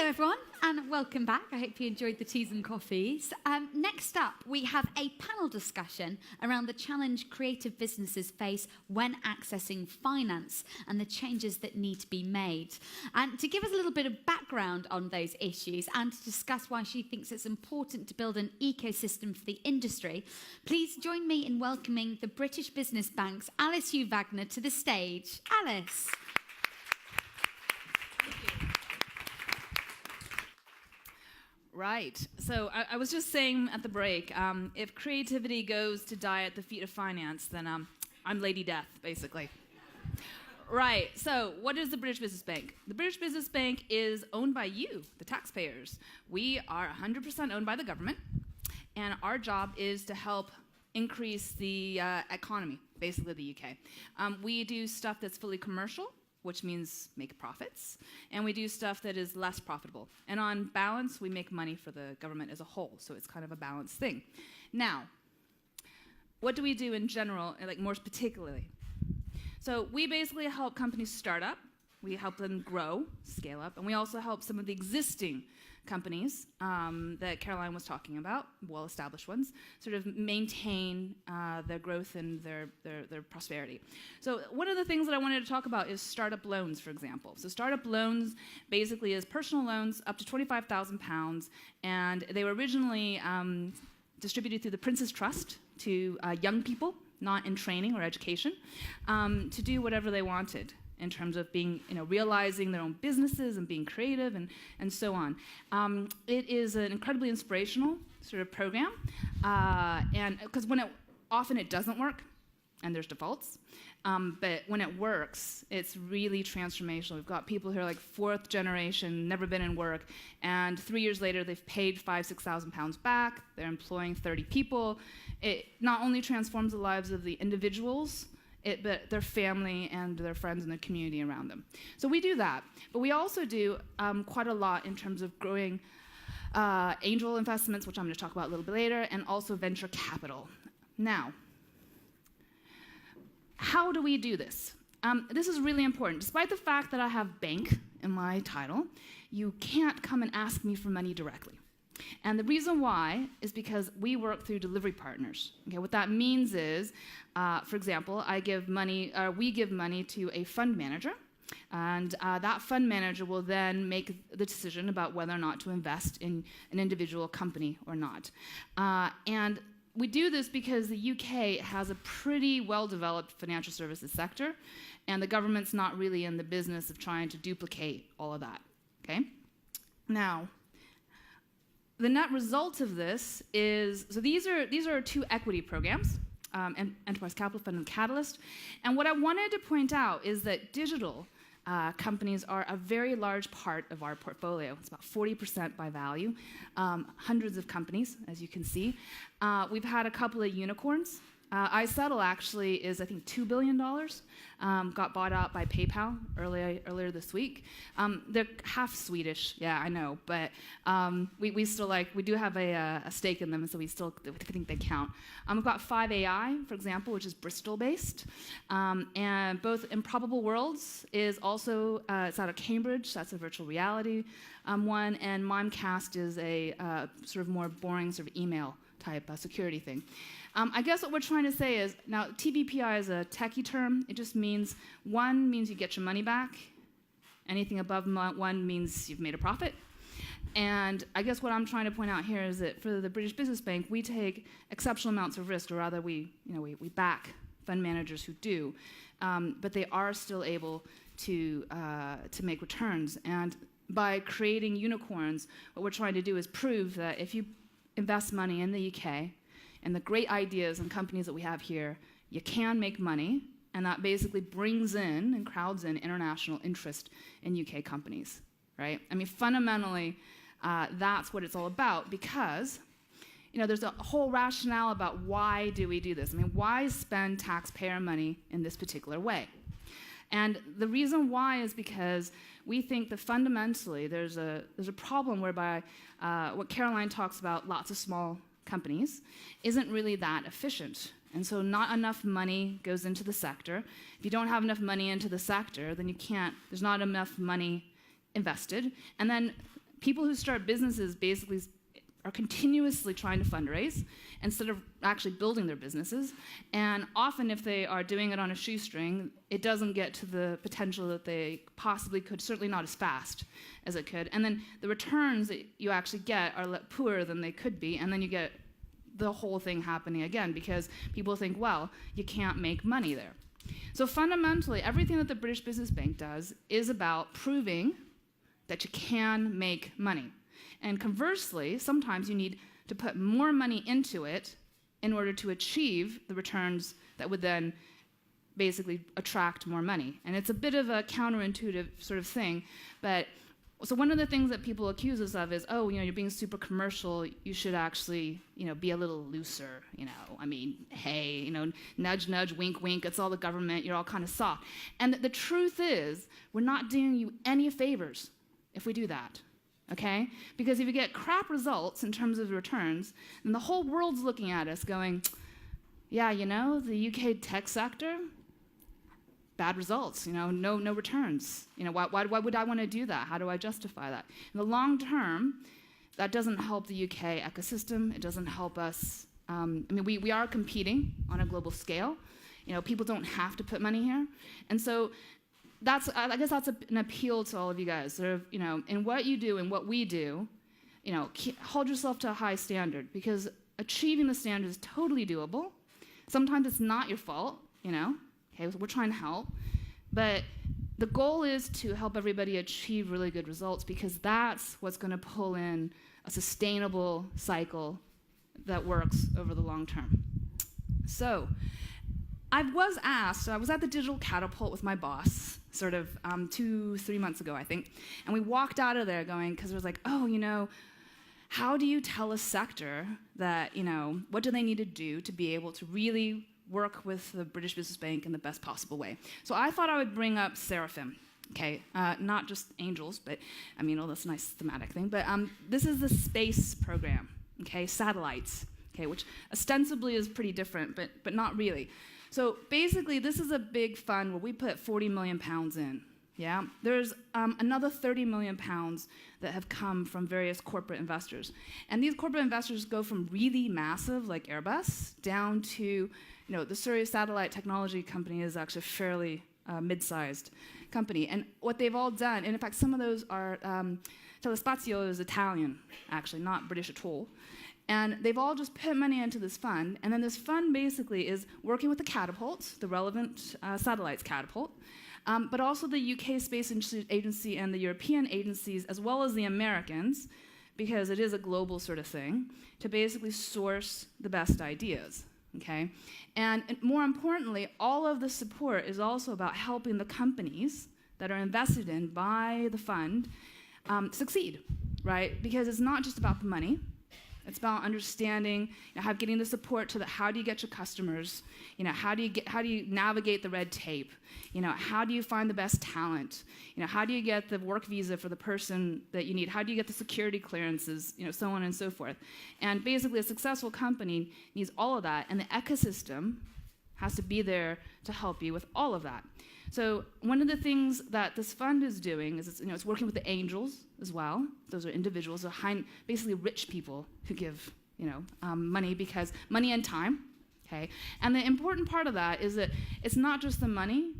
everyone, and welcome back. I hope you enjoyed the teas and coffees. Next up, we have a panel discussion around the challenge creative businesses face when accessing finance and the changes that need to be made. And to give us a little bit of background on those issues and to discuss why she thinks it's important to build an ecosystem for the industry, please join me in welcoming the British Business Bank's Alice Hugh Wagner to the stage. Alice. Right. So I was just saying at the break, if creativity goes to die at the feet of finance, then I'm Lady Death, basically. Right. So what is the British Business Bank? The British Business Bank is owned by you, the taxpayers. We are 100% owned by the government, and our job is to help increase the economy, basically the UK. We do stuff that's fully commercial, which means make profits, and we do stuff that is less profitable. And on balance, we make money for the government as a whole, so it's kind of a balanced thing. Now, what do we do in general, like more particularly? So we basically help companies start up, we help them grow, scale up, and we also help some of the existing companies that Caroline was talking about, well-established ones, sort of maintain their growth and their prosperity. So one of the things that I wanted to talk about is startup loans, for example. So startup loans basically is personal loans up to £25,000, and they were originally distributed through the Prince's Trust to young people, not in training or education, to do whatever they wanted in terms of being, realizing their own businesses and being creative and so on. It is an incredibly inspirational sort of program, and because often it doesn't work, and there's defaults, but when it works, it's really transformational. We've got people who are like fourth generation, never been in work, and 3 years later, they've paid £5,000-6,000 back. They're employing 30 people. It not only transforms the lives of the individuals, but their family and their friends and the community around them. So we do that. But we also do quite a lot in terms of growing angel investments, which I'm going to talk about a little bit later, and also venture capital. Now, how do we do this? This is really important. Despite the fact that I have bank in my title, you can't come and ask me for money directly. And the reason why is because we work through delivery partners. Okay, what that means is, for example, we give money to a fund manager, and that fund manager will then make the decision about whether or not to invest in an individual company or not. And we do this because the UK has a pretty well-developed financial services sector, and the government's not really in the business of trying to duplicate all of that. Okay? Now, the net result of this is, so these are two equity programs, Enterprise Capital Fund and Catalyst. And what I wanted to point out is that digital companies are a very large part of our portfolio. It's about 40% by value, hundreds of companies, as you can see. We've had a couple of unicorns. iSettle actually is, I think, $2 billion. Got bought out by PayPal earlier this week. They're half Swedish, yeah, I know, but we still we do have a stake in them, so we still think they count. We've got 5AI, for example, which is Bristol-based, and both Improbable Worlds is also it's out of Cambridge. That's a virtual reality one, and Mimecast is a sort of more boring sort of email type security thing. I guess what we're trying to say is, now TBPI is a techie term. It just means, one means you get your money back. Anything above one means you've made a profit. And I guess what I'm trying to point out here is that for the British Business Bank, we take exceptional amounts of risk, or rather we back fund managers who do, but they are still able to make returns. And by creating unicorns, what we're trying to do is prove that if you invest money in the UK, and the great ideas and companies that we have here, you can make money, and that basically brings in and crowds in international interest in UK companies, right? I mean, fundamentally, that's what it's all about, because there's a whole rationale about why do we do this. I mean, why spend taxpayer money in this particular way? And the reason why is because we think that fundamentally there's a problem whereby what Caroline talks about, lots of small companies, isn't really that efficient. And so not enough money goes into the sector. If you don't have enough money into the sector, then there's not enough money invested. And then People who start businesses basically are continuously trying to fundraise instead of actually building their businesses. And often if they are doing it on a shoestring, it doesn't get to the potential that they possibly could, certainly not as fast as it could. And then the returns that you actually get are poorer than they could be, and then you get the whole thing happening again because people think, well, you can't make money there. So fundamentally, everything that the British Business Bank does is about proving that you can make money. And conversely, sometimes you need to put more money into it in order to achieve the returns that would then basically attract more money. And it's a bit of a counterintuitive sort of thing, but so one of the things that people accuse us of is, oh, you're being super commercial, you should actually, be a little looser, I mean, hey, nudge, nudge, wink, wink, it's all the government, you're all kind of soft. And the truth is, we're not doing you any favors if we do that. Okay? Because if you get crap results in terms of returns, then the whole world's looking at us going, yeah, the UK tech sector, bad results, no returns. Why would I want to do that? How do I justify that? In the long term, that doesn't help the UK ecosystem. It doesn't help us. We are competing on a global scale. People don't have to put money here. And so I guess that's an appeal to all of you guys. Sort of, in what you do and what we do, hold yourself to a high standard because achieving the standard is totally doable. Sometimes it's not your fault, Okay, so we're trying to help, but the goal is to help everybody achieve really good results because that's what's going to pull in a sustainable cycle that works over the long term. So, I was at the Digital Catapult with my boss, sort of 2-3 months ago, I think, and we walked out of there going, because it was like, oh, how do you tell a sector that, what do they need to do to be able to really work with the British Business Bank in the best possible way? So I thought I would bring up Seraphim, okay? Not just angels, but, all this nice thematic thing, but this is the space program, okay? Satellites, okay, which ostensibly is pretty different, but not really. So basically, this is a big fund where we put 40 million pounds in, yeah? There's another 30 million pounds that have come from various corporate investors. And these corporate investors go from really massive, like Airbus, down to, the Surrey Satellite Technology Company is actually a fairly mid-sized company. And what they've all done, and in fact, some of those are, Telespazio is Italian, actually, not British at all. And they've all just put money into this fund, and then this fund basically is working with the catapults, the relevant satellites catapult, but also the UK Space Agency and the European agencies, as well as the Americans, because it is a global sort of thing, to basically source the best ideas, okay? And more importantly, all of the support is also about helping the companies that are invested in by the fund succeed, right? Because it's not just about the money. It's about understanding, getting the support to how do you get your customers, how do you navigate the red tape, how do you find the best talent, how do you get the work visa for the person that you need, how do you get the security clearances, so on and so forth. And basically, a successful company needs all of that, and the ecosystem has to be there to help you with all of that. So one of the things that this fund is doing is it's working with the angels as well. Those are individuals, basically rich people who give money because money and time. Okay, and the important part of that is that it's not just the money;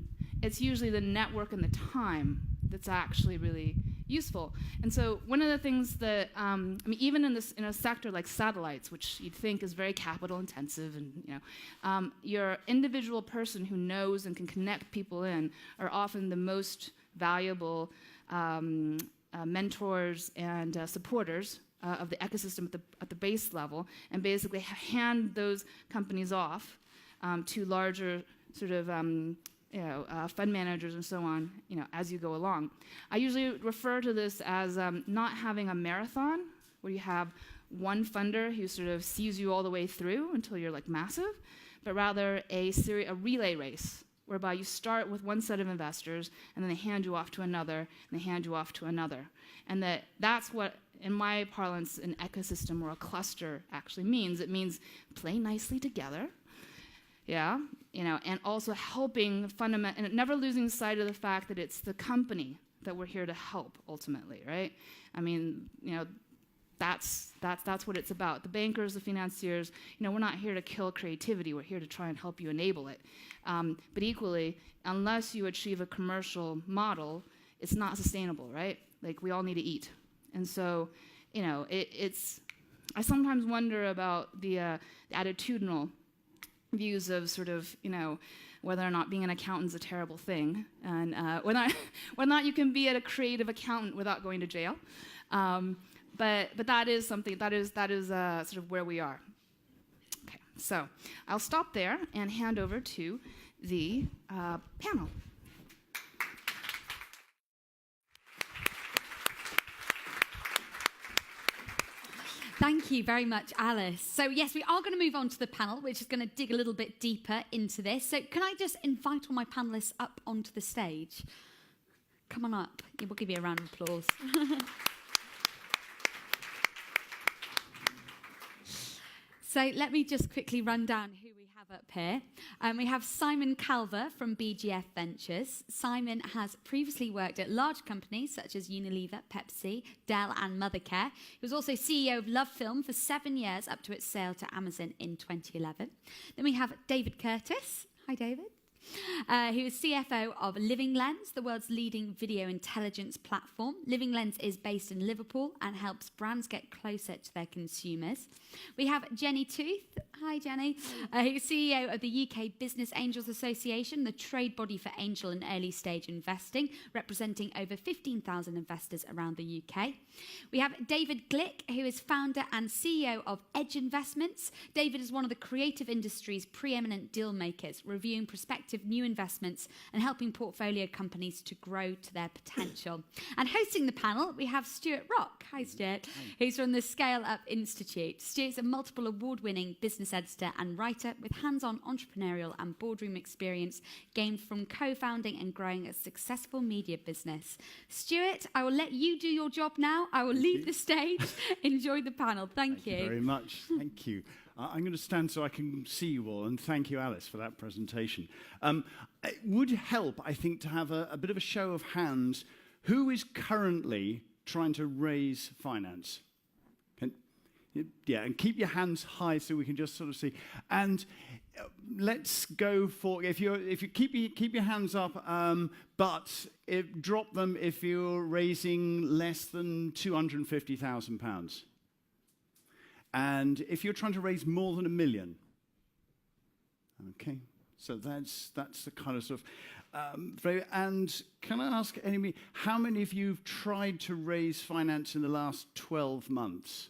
it's usually the network and the time that's actually really useful. And so one of the things that even in a sector like satellites, which you'd think is very capital intensive, and your individual person who knows and can connect people in are often the most valuable mentors and supporters of the ecosystem at the base level, and basically hand those companies off to larger sort of fund managers and so on, as you go along. I usually refer to this as not having a marathon where you have one funder who sort of sees you all the way through until you're like massive, but rather a relay race whereby you start with one set of investors and then they hand you off to another and they hand you off to another. And that's what, in my parlance, an ecosystem or a cluster actually means. It means play nicely together, yeah, and also helping and never losing sight of the fact that it's the company that we're here to help ultimately, right? I mean, that's what it's about. The bankers, the financiers, we're not here to kill creativity. We're here to try and help you enable it. But equally, unless you achieve a commercial model, it's not sustainable, right? Like, we all need to eat. And so, I sometimes wonder about the attitudinal views of sort of, whether or not being an accountant's a terrible thing, and whether or not you can be a creative accountant without going to jail. But that is something, that is sort of where we are. Okay, so I'll stop there and hand over to the panel. Thank you very much, Alice. So yes, we are going to move on to the panel, which is going to dig a little bit deeper into this. So can I just invite all my panelists up onto the stage? Come on up. We'll give you a round of applause. So let me just quickly run down who we have up here. We have Simon Calver from BGF Ventures. Simon has previously worked at large companies such as Unilever, Pepsi, Dell and Mothercare. He was also CEO of Love Film for 7 years up to its sale to Amazon in 2011. Then we have David Curtis. Hi, David. He was CFO of Living Lens, the world's leading video intelligence platform. Living Lens is based in Liverpool and helps brands get closer to their consumers. We have Jenny Tooth. Hi, Jenny. Who's CEO of the UK Business Angels Association, the trade body for angel and early stage investing, representing over 15,000 investors around the UK. We have David Glick, who is founder and CEO of Edge Investments. David is one of the creative industry's preeminent deal makers, reviewing prospective new investments and helping portfolio companies to grow to their potential. And hosting the panel, we have Stuart Rock. Hi, Stuart. Who's from the Scale Up Institute. Stuart's a multiple award-winning business editor and writer with hands-on entrepreneurial and boardroom experience gained from co-founding and growing a successful media business. Stuart, I will let you do your job now. I will leave the stage. Enjoy the panel. Thank you. Thank you very much. Thank you. I'm going to stand so I can see you all, and thank you, Alice, for that presentation. It would help, I think, to have a bit of a show of hands. Who is currently trying to raise finance? And keep your hands high so we can just sort of see. And let's go for, if you keep your hands up, but drop them if you're raising less than £250,000. And if you're trying to raise more than £1 million, okay, so that's the kind of stuff. And can I ask how many of you have tried to raise finance in the last 12 months?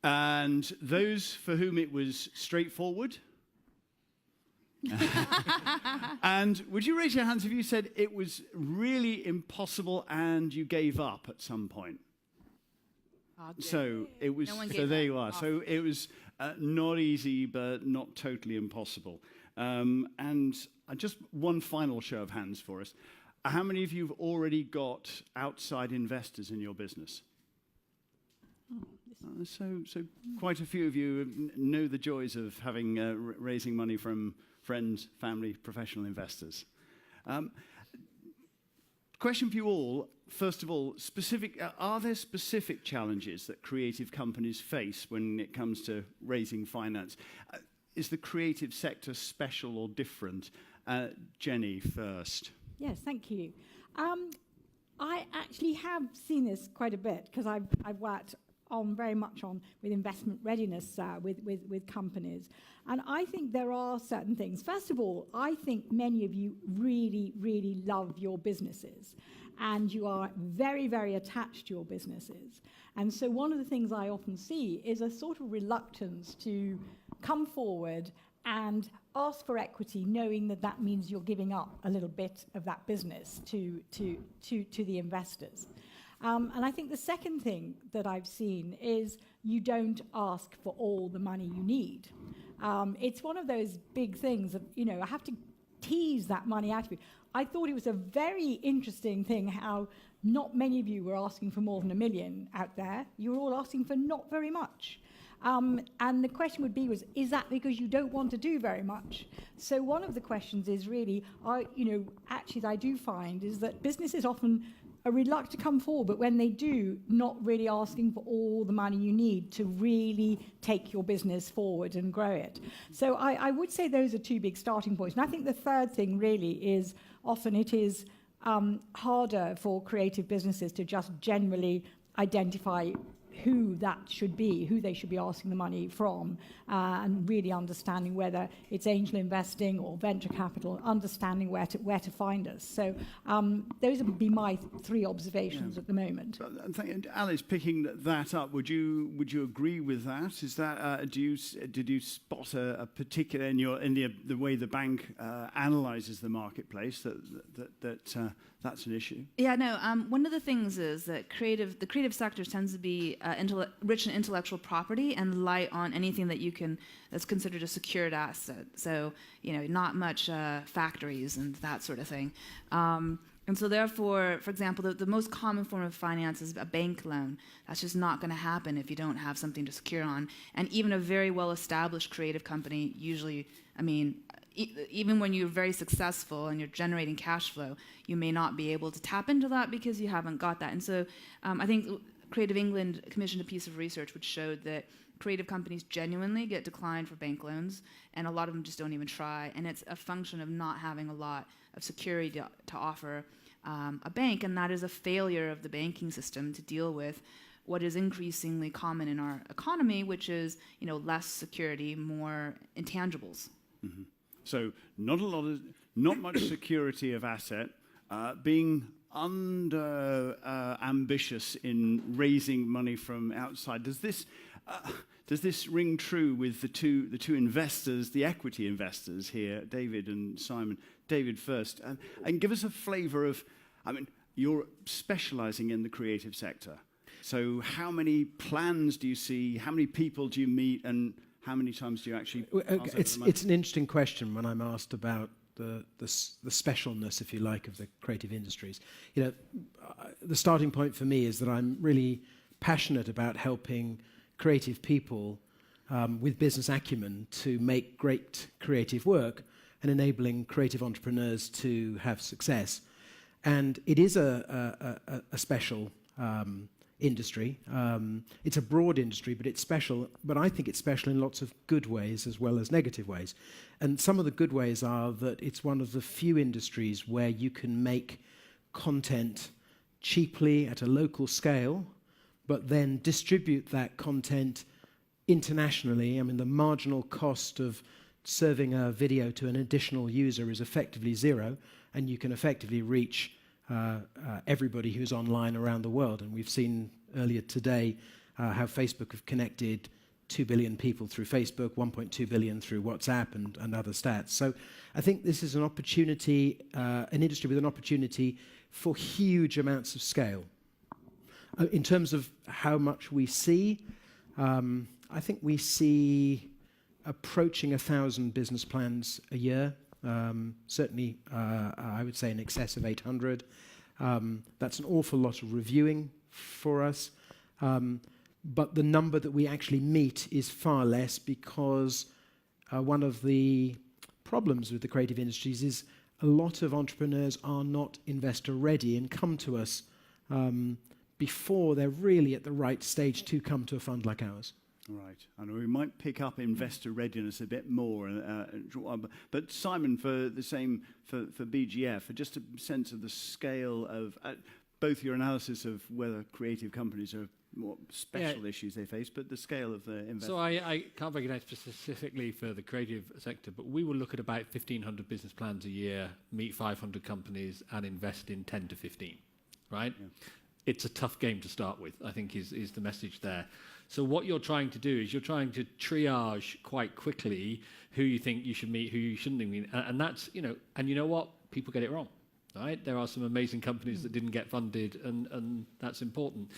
And those for whom it was straightforward? And would you raise your hands if you said it was really impossible and you gave up at some point? So it was. So there you are. So it was not easy, but not totally impossible. And just one final show of hands for us. How many of you have already got outside investors in your business? So quite a few of you know the joys of having raising money from friends, family, professional investors. Question for you all. First of all, are there specific challenges that creative companies face when it comes to raising finance? Is the creative sector special or different? Jenny, first. Yes, thank you. I actually have seen this quite a bit because I've worked very much with investment readiness with companies. And I think there are certain things. First of all, I think many of you really, really love your businesses. And you are very, very attached to your businesses. And so one of the things I often see is a sort of reluctance to come forward and ask for equity, knowing that that means you're giving up a little bit of that business to the investors. And I think the second thing that I've seen is you don't ask for all the money you need. It's one of those big things of, I have to tease that money out of you. I thought it was a very interesting thing how not many of you were asking for more than £1 million out there. You were all asking for not very much. And the question would be, is that because you don't want to do very much? So one of the questions is really, actually I do find is that businesses often are reluctant to come forward, but when they do, not really asking for all the money you need to really take your business forward and grow it. So I would say those are two big starting points. And I think the third thing really is often it is harder for creative businesses to just generally identify who that should be, who they should be asking the money from, and really understanding whether it's angel investing or venture capital, understanding where to find us. So those would be my three observations at the moment. Alice, picking that up, would you agree with that? Is that did you spot a particular in the way the bank analyses the marketplace that's an issue? Yeah, no. One of the things is that the creative sector tends to be rich in intellectual property and light on anything that's considered a secured asset. So, not much factories and that sort of thing. And so therefore, for example, the most common form of finance is a bank loan. That's just not going to happen if you don't have something to secure on. And even a very well-established creative company, usually, even when you're very successful and you're generating cash flow, you may not be able to tap into that because you haven't got that. And so I think Creative England commissioned a piece of research which showed that creative companies genuinely get declined for bank loans, and a lot of them just don't even try. And it's a function of not having a lot of security to offer a bank, and that is a failure of the banking system to deal with what is increasingly common in our economy, which is less security, more intangibles. Mm-hmm. So not much security of asset, being ambitious in raising money from outside. Does this ring true with the two investors, the equity investors here, David and Simon? David first, and give us a flavour of. You're specialising in the creative sector, so how many plans do you see? How many people do you meet, and how many times do you actually? It's an interesting question when I'm asked about the specialness, if you like, of the creative industries. The starting point for me is that I'm really passionate about helping creative people with business acumen to make great creative work and enabling creative entrepreneurs to have success. And it is a special industry. It's a broad industry, but it's special. But I think it's special in lots of good ways as well as negative ways. And some of the good ways are that it's one of the few industries where you can make content cheaply at a local scale, but then distribute that content internationally. The marginal cost of serving a video to an additional user is effectively zero, and you can effectively reach everybody who's online around the world. And we've seen earlier today how Facebook have connected 2 billion people through Facebook, 1.2 billion through WhatsApp and other stats. So I think this is an opportunity, an industry with an opportunity for huge amounts of scale. In terms of how much we see, I think we see approaching 1,000 business plans a year. Certainly, I would say in excess of 800. That's an awful lot of reviewing for us. But the number that we actually meet is far less because one of the problems with the creative industries is a lot of entrepreneurs are not investor ready and come to us before they're really at the right stage to come to a fund like ours. Right, and we might pick up investor readiness a bit more. But Simon, for the same for BGF, just a sense of the scale of both your analysis of whether creative companies are more special issues they face, but the scale of the investment. So I can't recognize specifically for the creative sector, but we will look at about 1,500 business plans a year, meet 500 companies, and invest in 10 to 15. Right? Yeah. It's a tough game to start with, I think is the message there. So what you're trying to do is you're trying to triage quite quickly who you think you should meet, who you shouldn't meet. And that's, and you know what? People get it wrong, right? There are some amazing companies that didn't get funded, and that's important.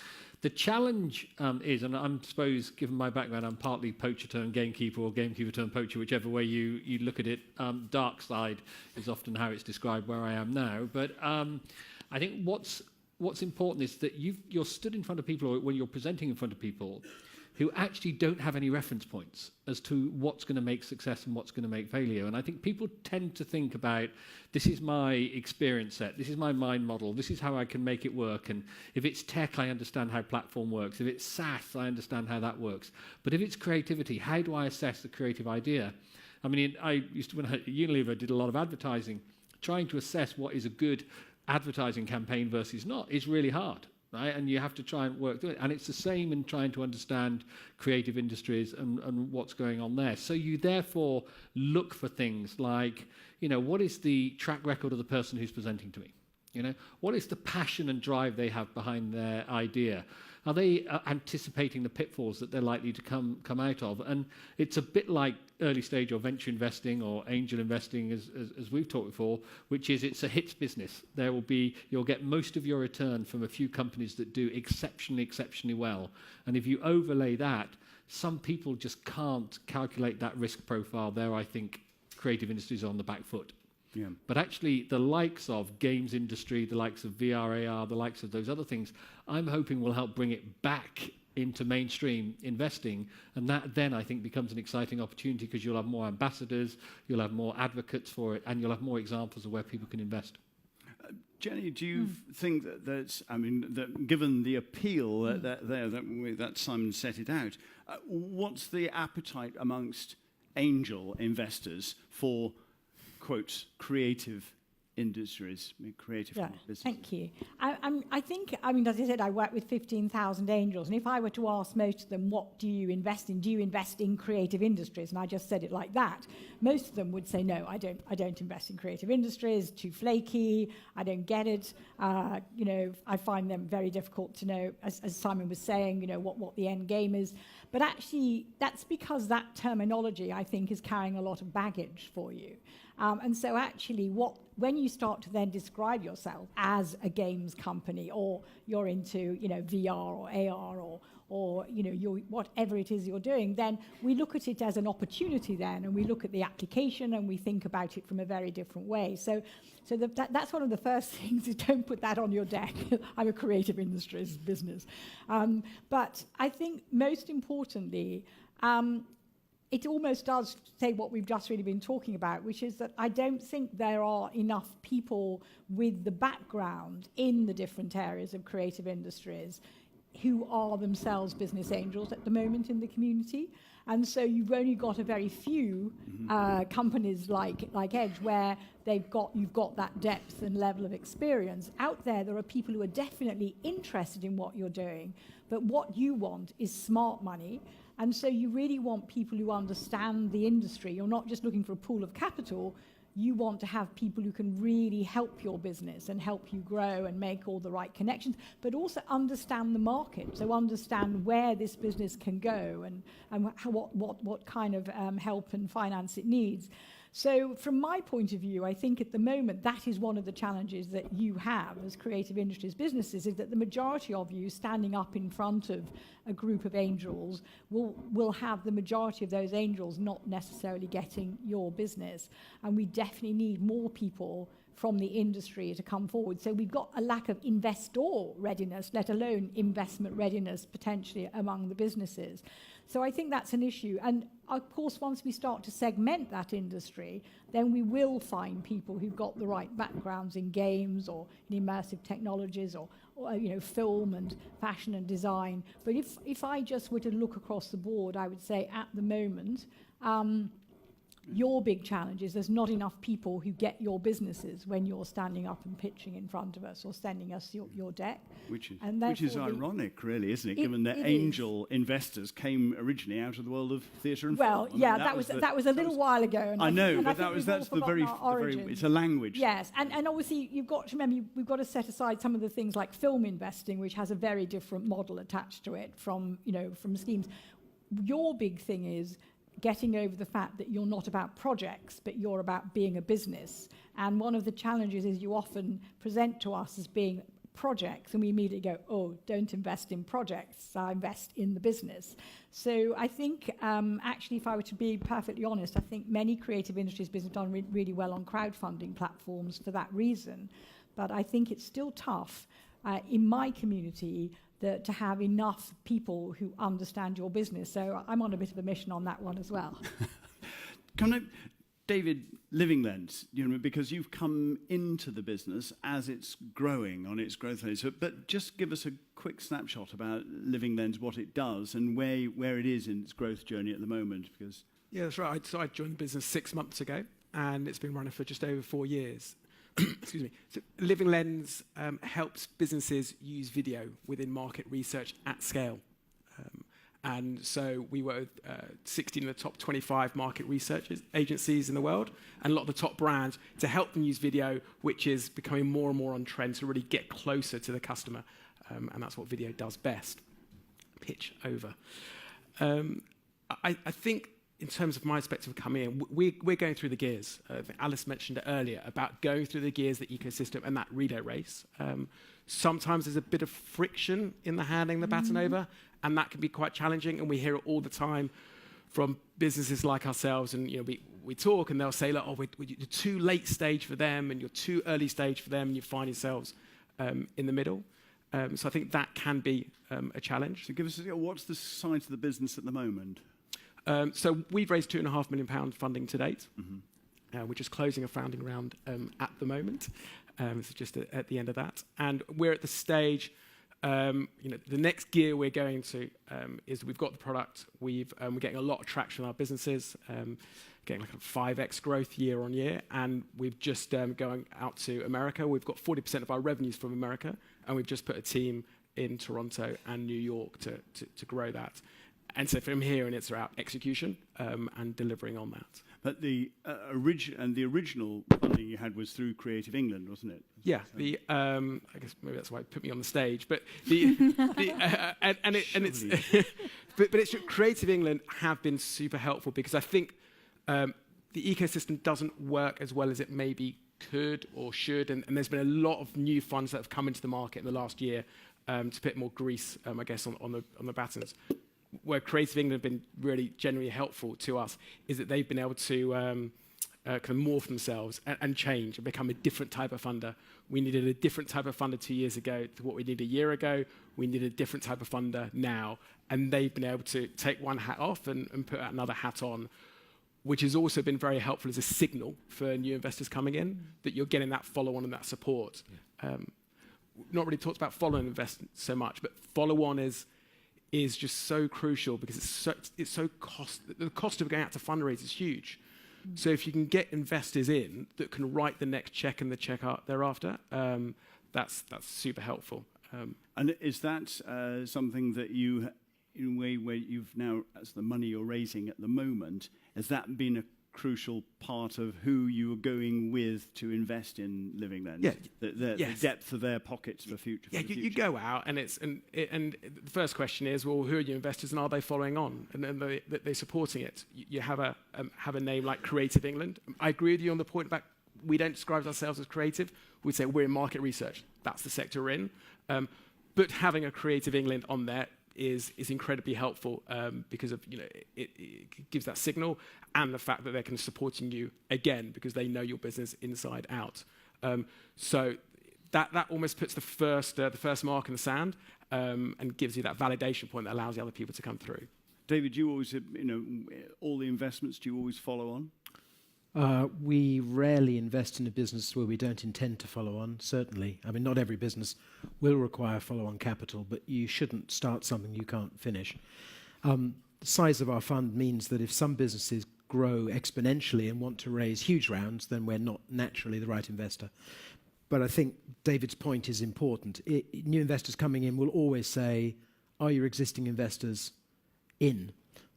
The challenge is, and I suppose, given my background, I'm partly poacher turned gamekeeper or gamekeeper turned poacher, whichever way you look at it. Dark side is often how it's described where I am now. But I think what's important is that you're stood in front of people, or when you're presenting in front of people, who actually don't have any reference points as to what's going to make success and what's going to make failure. And I think people tend to think about, this is my experience set, this is my mind model, this is how I can make it work. And if it's tech, I understand how platform works. If it's SaaS, I understand how that works. But if it's creativity, how do I assess the creative idea? I mean, I used to, when I at Unilever, did a lot of advertising. Trying to assess what is a good advertising campaign versus not is really hard. Right? And you have to try and work through it. And it's the same in trying to understand creative industries and what's going on there. So you therefore look for things like, what is the track record of the person who's presenting to me? What is the passion and drive they have behind their idea? Are they anticipating the pitfalls that they're likely to come out of? And it's a bit like early stage or venture investing or angel investing, as we've talked before, which is it's a hits business. You'll get most of your return from a few companies that do exceptionally well. And if you overlay that, some people just can't calculate that risk profile. There, I think creative industries are on the back foot. Yeah. But actually, the likes of games industry, the likes of VR, AR, the likes of those other things, I'm hoping will help bring it back into mainstream investing. And that then, I think, becomes an exciting opportunity because you'll have more ambassadors, you'll have more advocates for it, and you'll have more examples of where people can invest. Jenny, do you think that given the appeal that Simon set it out, what's the appetite amongst angel investors for, quote, creative industries, creative businesses? Thank you. I think, as I said, I work with 15,000 angels, and if I were to ask most of them, what do you invest in? Do you invest in creative industries? And I just said it like that. Most of them would say, no, I don't invest in creative industries, too flaky, I don't get it. I find them very difficult to know, as Simon was saying, what the end game is. But actually, that's because that terminology, I think, is carrying a lot of baggage for you. And so actually, when you start to then describe yourself as a games company, or you're into, VR or AR or you're, whatever it is you're doing, then we look at it as an opportunity then, and we look at the application and we think about it from a very different way. So that's one of the first things, is don't put that on your deck. I'm a creative industries business. But I think most importantly, it almost does say what we've just really been talking about, which is that I don't think there are enough people with the background in the different areas of creative industries who are themselves business angels at the moment in the community. And so you've only got a very few companies like Edge where you've got that depth and level of experience. Out there are people who are definitely interested in what you're doing, but what you want is smart money. And so you really want people who understand the industry. You're not just looking for a pool of capital. You want to have people who can really help your business and help you grow and make all the right connections, but also understand the market. So understand where this business can go and what kind of help and finance it needs. So from my point of view, I think at the moment that is one of the challenges that you have as creative industries businesses, is that the majority of you standing up in front of a group of angels will have the majority of those angels not necessarily getting your business. And we definitely need more people from the industry to come forward. So we've got a lack of investor readiness, let alone investment readiness potentially among the businesses. So I think that's an issue. And of course, once we start to segment that industry, then we will find people who've got the right backgrounds in games or in immersive technologies or film and fashion and design. But if I just were to look across the board, I would say at the moment, your big challenge is there's not enough people who get your businesses when you're standing up and pitching in front of us or sending us your deck. Which is ironic, really, isn't it? Given that angel investors came originally out of the world of theatre and film. That was a little while ago. I know, but that's the very, it's a language. Yes, and obviously you've got to remember we've got to set aside some of the things like film investing, which has a very different model attached to it from schemes. Your big thing is getting over the fact that you're not about projects, but you're about being a business. And one of the challenges is you often present to us as being projects, and we immediately go, oh, don't invest in projects, invest in the business. So I think, actually, if I were to be perfectly honest, I think many creative industries businesses have done really well on crowdfunding platforms for that reason. But I think it's still tough in my community to have enough people who understand your business. So I'm on a bit of a mission on that one as well. David, Living Lens, because you've come into the business as it's growing on its growth phase. But just give us a quick snapshot about Living Lens, what it does, and where it is in its growth journey at the moment. Because yeah, that's right. So I joined the business 6 months ago, and it's been running for just over 4 years. Excuse me. So Living Lens helps businesses use video within market research at scale. And so we work with 16 of the top 25 market research agencies in the world, and a lot of the top brands to help them use video, which is becoming more and more on trend to really get closer to the customer. And that's what video does best. Pitch over. I think in terms of my perspective of coming in, we're going through the gears. Alice mentioned it earlier about going through the gears, the ecosystem, and that relay race. Sometimes there's a bit of friction in the handing the baton over, and that can be quite challenging. And we hear it all the time from businesses like ourselves. And we talk, and they'll say, "Look, you're too late stage for them, and you're too early stage for them, and you find yourselves in the middle." So I think that can be a challenge. So give us what's the size of the business at the moment? So we've raised £2.5 million funding to date. We're just closing a founding round at the moment. So just at the end of that. And we're at the stage, the next gear we're going to is we've got the product. We're getting a lot of traction in our businesses, getting like a 5x growth year on year. And we've just going out to America. We've got 40% of our revenues from America. And we've just put a team in Toronto and New York to grow that. And so from here, and it's about execution and delivering on that. But the original funding you had was through Creative England, wasn't it? Yeah. I guess maybe that's why it put me on the stage. But it's Creative England have been super helpful because I think the ecosystem doesn't work as well as it maybe could or should, and there's been a lot of new funds that have come into the market in the last year to put more grease, I guess, on the batons. Where Creative England have been really genuinely helpful to us is that they've been able to kind of morph themselves and change and become a different type of funder. We needed a different type of funder 2 years ago to what we needed a year ago. We need a different type of funder now. And they've been able to take one hat off and put another hat on, which has also been very helpful as a signal for new investors coming in, that you're getting that follow-on and that support. Yeah. Not really talked about follow-on investment so much, but follow-on is just so crucial because it's so the cost of going out to fundraise is huge. So if you can get investors in that can write the next check and the check out thereafter, that's super helpful. And is that something that you, in a way where you've now, as the money you're raising at the moment, has that been a crucial part of who you are going with to invest in Living Lens? Yeah. The depth of their pockets for future. Yeah, you go out and and the first question is, well, who are your investors and are they following on and they're supporting it? You have a name like Creative England. I agree with you on the point about we don't describe ourselves as creative. We say we're in market research. That's the sector we're in. But having a Creative England on there is incredibly helpful because of it gives that signal and the fact that they're kind of supporting you again because they know your business inside out. So that almost puts the first mark in the sand and gives you that validation point that allows the other people to come through. David, you always all the investments do you always follow on? We rarely invest in a business where we don't intend to follow on, certainly. I mean, not every business will require follow-on capital, but you shouldn't start something you can't finish. The size of our fund means that if some businesses grow exponentially and want to raise huge rounds, then we're not naturally the right investor. But I think David's point is important. New investors coming in will always say, are your existing investors in?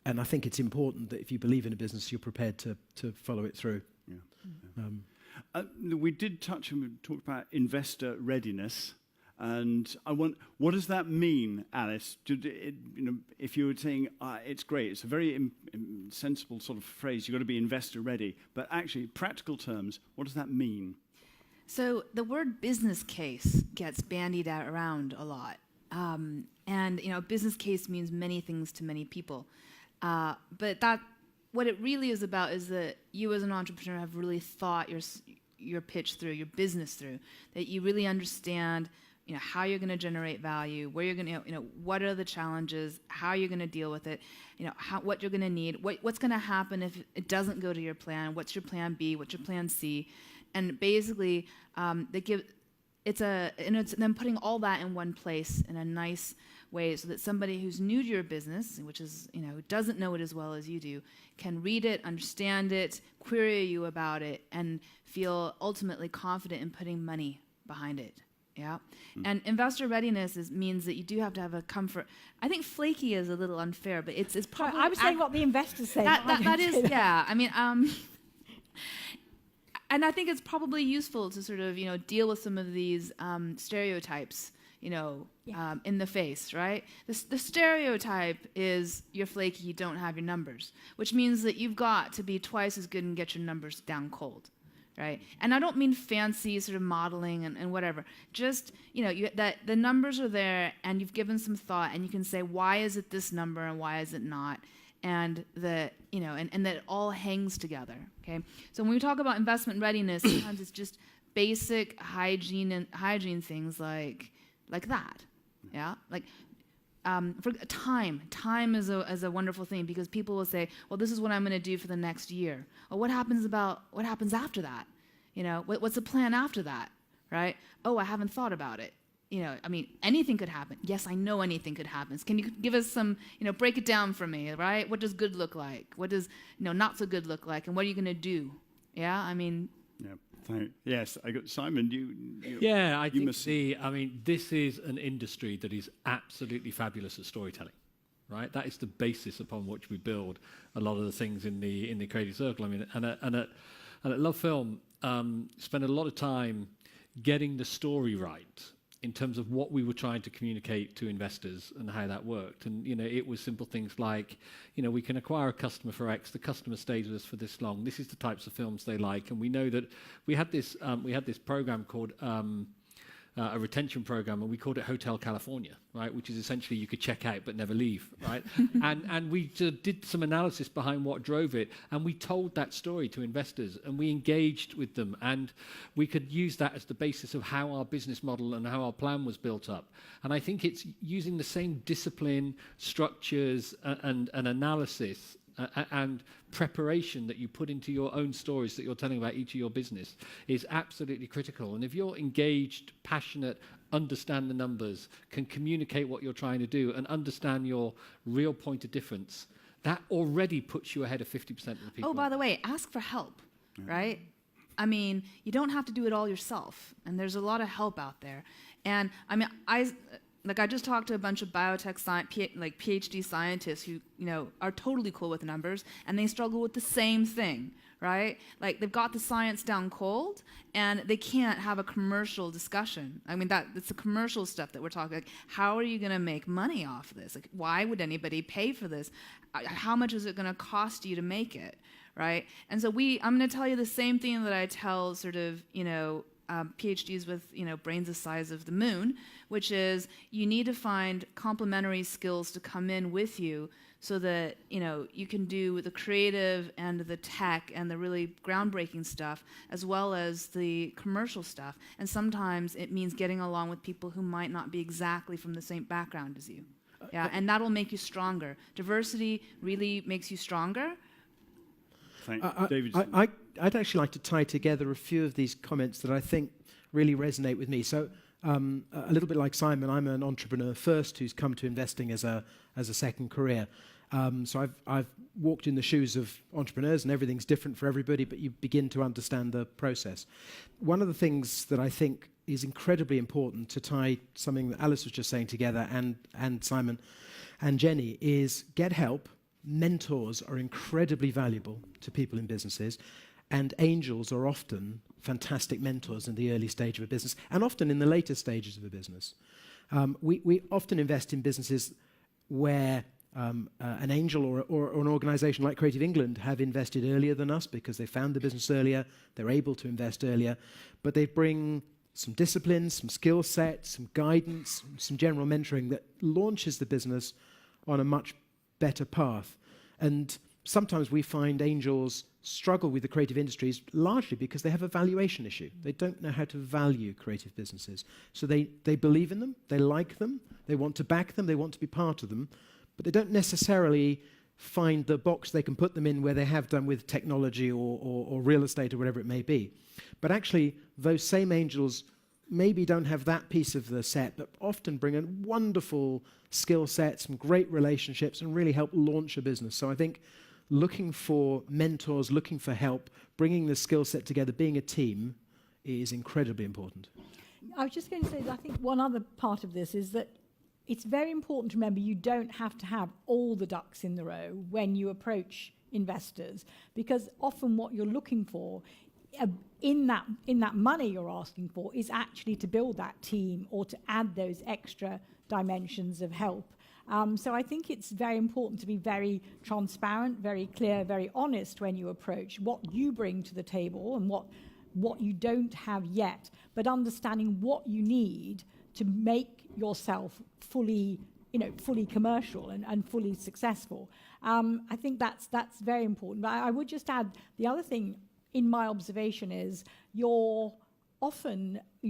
And I think it's important that if you believe in a business, you're prepared to follow it through. Yeah. We did touch and talked about investor readiness, and what does that mean, Alice? If you were saying it's great, it's a very sensible sort of phrase. You've got to be investor ready, but actually, practical terms, what does that mean? So the word business case gets bandied around a lot, and business case means many things to many people. But what it really is about is that you as an entrepreneur have really thought your pitch through, your business through, that you really understand how you're going to generate value, where you're going to, what are the challenges, how you're going to deal with it, what you're going to need, what's going to happen if it doesn't go to your plan, what's your plan B, what's your plan C, and basically it's then putting all that in one place in a nice way so that somebody who's new to your business, which is, who doesn't know it as well as you do, can read it, understand it, query you about it, and feel ultimately confident in putting money behind it. Yeah. And investor readiness means that you do have to have a comfort. I think flaky is a little unfair, but it's probably... I'm saying what the investors say. That is, yeah. I mean, and I think it's probably useful to sort of, deal with some of these stereotypes, in the face, right? The stereotype is you're flaky, you don't have your numbers, which means that you've got to be twice as good and get your numbers down cold, right? And I don't mean fancy sort of modeling and whatever. Just, that the numbers are there and you've given some thought and you can say, why is it this number and why is it not? And that it all hangs together, okay? So when we talk about investment readiness, sometimes it's just basic hygiene things like that, yeah? Like, for time is a wonderful thing because people will say, well, this is what I'm going to do for the next year. Well, what happens after that? What's the plan after that, right? Oh, I haven't thought about it. Anything could happen. Yes, I know anything could happen. Can you give us some, break it down for me, right? What does good look like? What does, not so good look like? And what are you going to do? Yeah, Yeah. Yes, I got Simon. I think this is an industry that is absolutely fabulous at storytelling, right? That is the basis upon which we build a lot of the things in the creative circle. And at Love Film, spent a lot of time getting the story right in terms of what we were trying to communicate to investors and how that worked. And, it was simple things like, we can acquire a customer for X, the customer stays with us for this long, this is the types of films they like. And we know that we had this program called a retention program, and we called it Hotel California, right? Which is essentially you could check out but never leave, right? and we did some analysis behind what drove it, and we told that story to investors, and we engaged with them, and we could use that as the basis of how our business model and how our plan was built up. And I think it's using the same discipline, structures, and analysis and preparation that you put into your own stories that you're telling about each of your business is absolutely critical. And if you're engaged, passionate, understand the numbers, can communicate what you're trying to do, and understand your real point of difference, that already puts you ahead of 50% of the people. Oh, by the way, ask for help, right? You don't have to do it all yourself, and there's a lot of help out there. And I just talked to a bunch of biotech PhD scientists who, are totally cool with numbers, and they struggle with the same thing, right? Like they've got the science down cold, and they can't have a commercial discussion. It's the commercial stuff that we're talking. Like, how are you going to make money off of this? Like, why would anybody pay for this? How much is it going to cost you to make it, right? And so I'm going to tell you the same thing that I tell sort of, PhDs with brains the size of the moon, which is you need to find complementary skills to come in with you so that you can do the creative and the tech and the really groundbreaking stuff as well as the commercial stuff. And sometimes it means getting along with people who might not be exactly from the same background as you. And that'll make you stronger. Diversity really makes you stronger. David. I'd actually like to tie together a few of these comments that I think really resonate with me. So a little bit like Simon, I'm an entrepreneur first who's come to investing as a second career. So I've walked in the shoes of entrepreneurs, and everything's different for everybody, but you begin to understand the process. One of the things that I think is incredibly important to tie something that Alice was just saying together, and Simon and Jenny, is get help. Mentors are incredibly valuable to people in businesses, and angels are often fantastic mentors in the early stage of a business, and often in the later stages of a business. We often invest in businesses where an angel or an organization like Creative England have invested earlier than us because they found the business earlier, they're able to invest earlier, but they bring some discipline, some skill sets, some guidance, some general mentoring that launches the business on a much better path. And sometimes we find angels struggle with the creative industries largely because they have a valuation issue. They don't know how to value creative businesses. So they believe in them, they like them, they want to back them, they want to be part of them, but they don't necessarily find the box they can put them in where they have done with technology or real estate or whatever it may be. But actually, those same angels maybe don't have that piece of the set, but often bring in wonderful skill sets, some great relationships, and really help launch a business. So I think looking for mentors, looking for help, bringing the skill set together, being a team is incredibly important. I was just going to say that I think one other part of this is that it's very important to remember you don't have to have all the ducks in the row when you approach investors, because often what you're looking for in that money you're asking for is actually to build that team or to add those extra dimensions of help. So I think it's very important to be very transparent, very clear, very honest when you approach what you bring to the table and what you don't have yet, but understanding what you need to make yourself fully commercial and fully successful. I think that's very important. But I would just add the other thing in my observation is you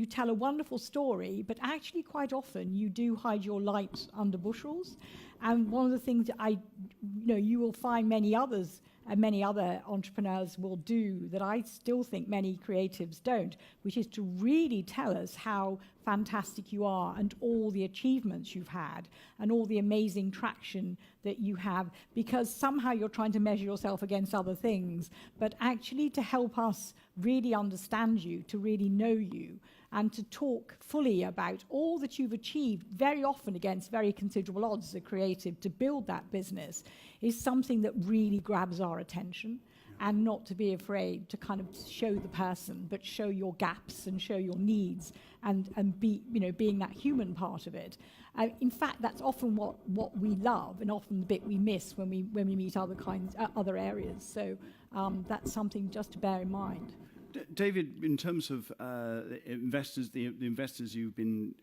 tell a wonderful story, but actually quite often you do hide your light under bushels. And one of the things that you will find many others and many other entrepreneurs will do that I still think many creatives don't, which is to really tell us how fantastic you are and all the achievements you've had and all the amazing traction that you have, because somehow you're trying to measure yourself against other things, but actually to help us really understand you, to really know you, and to talk fully about all that you've achieved, very often against very considerable odds as a creative, to build that business, is something that really grabs our attention. And not to be afraid to kind of show the person, but show your gaps and show your needs, and be, being that human part of it. In fact, that's often what we love, and often the bit we miss when we meet other areas. So that's something just to bear in mind. David, in terms of investors, the investors you've been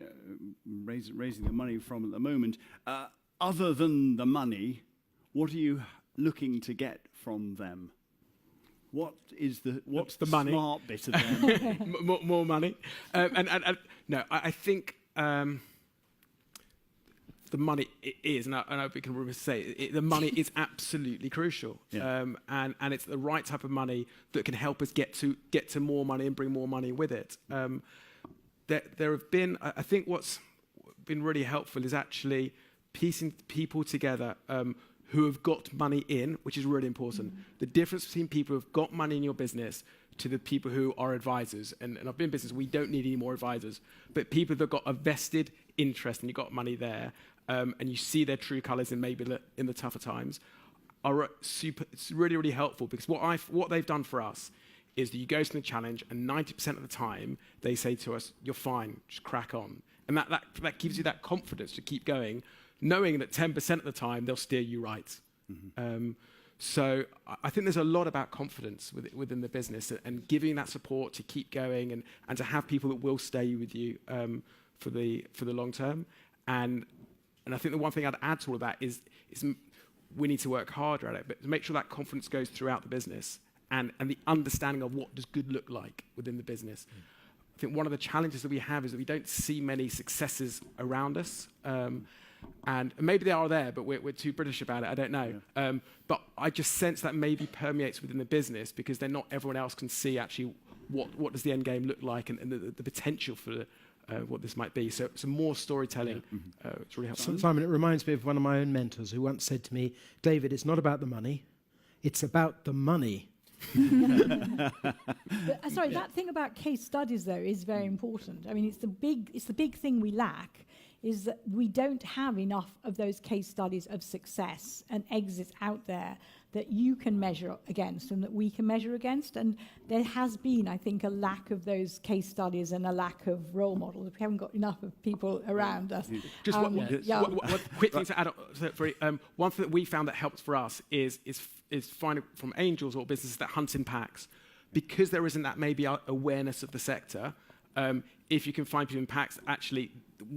raising the money from at the moment, other than the money, what are you looking to get from them? What's the money. Smart bit of them? more money. No, I think the money is, and I we can say the money is absolutely crucial. Yeah. And it's the right type of money that can help us get to more money and bring more money with it. There have been, I think what's been really helpful is actually piecing people together who have got money in, which is really important. The difference between people who have got money in your business to the people who are advisors. And I've been in business, we don't need any more advisors. But people that have got a vested interest and you've got money there, and you see their true colours in maybe in the tougher times, are it's really, really helpful, because what they've done for us is that you go to the challenge and 90% of the time they say to us, you're fine, just crack on. And that gives you that confidence to keep going, knowing that 10% of the time they'll steer you right. Mm-hmm. So I think there's a lot about confidence within the business and giving that support to keep going and to have people that will stay with you for the long term. And I think the one thing I'd add to all of that is we need to work harder at it, but to make sure that confidence goes throughout the business and the understanding of what does good look like within the business. I think one of the challenges that we have is that we don't see many successes around us. And maybe they are there, but we're too British about it. I don't know. Yeah. But I just sense that maybe permeates within the business, because then not everyone else can see actually what does the end game look like and the potential for what this might be. So more storytelling. Yeah. It's really helpful. Simon, it reminds me of one of my own mentors who once said to me, David, it's not about the money, it's about the money. Sorry, that thing about case studies, though, is very important. I mean, it's the big thing we lack, is that we don't have enough of those case studies of success and exits out there that you can measure against and that we can measure against. And there has been, I think, a lack of those case studies and a lack of role models. We haven't got enough of people around us. Just one quick thing to add on. One thing that we found that helps for us is finding from angels or businesses that hunt in packs. Because there isn't that maybe awareness of the sector, if you can find people in packs, actually,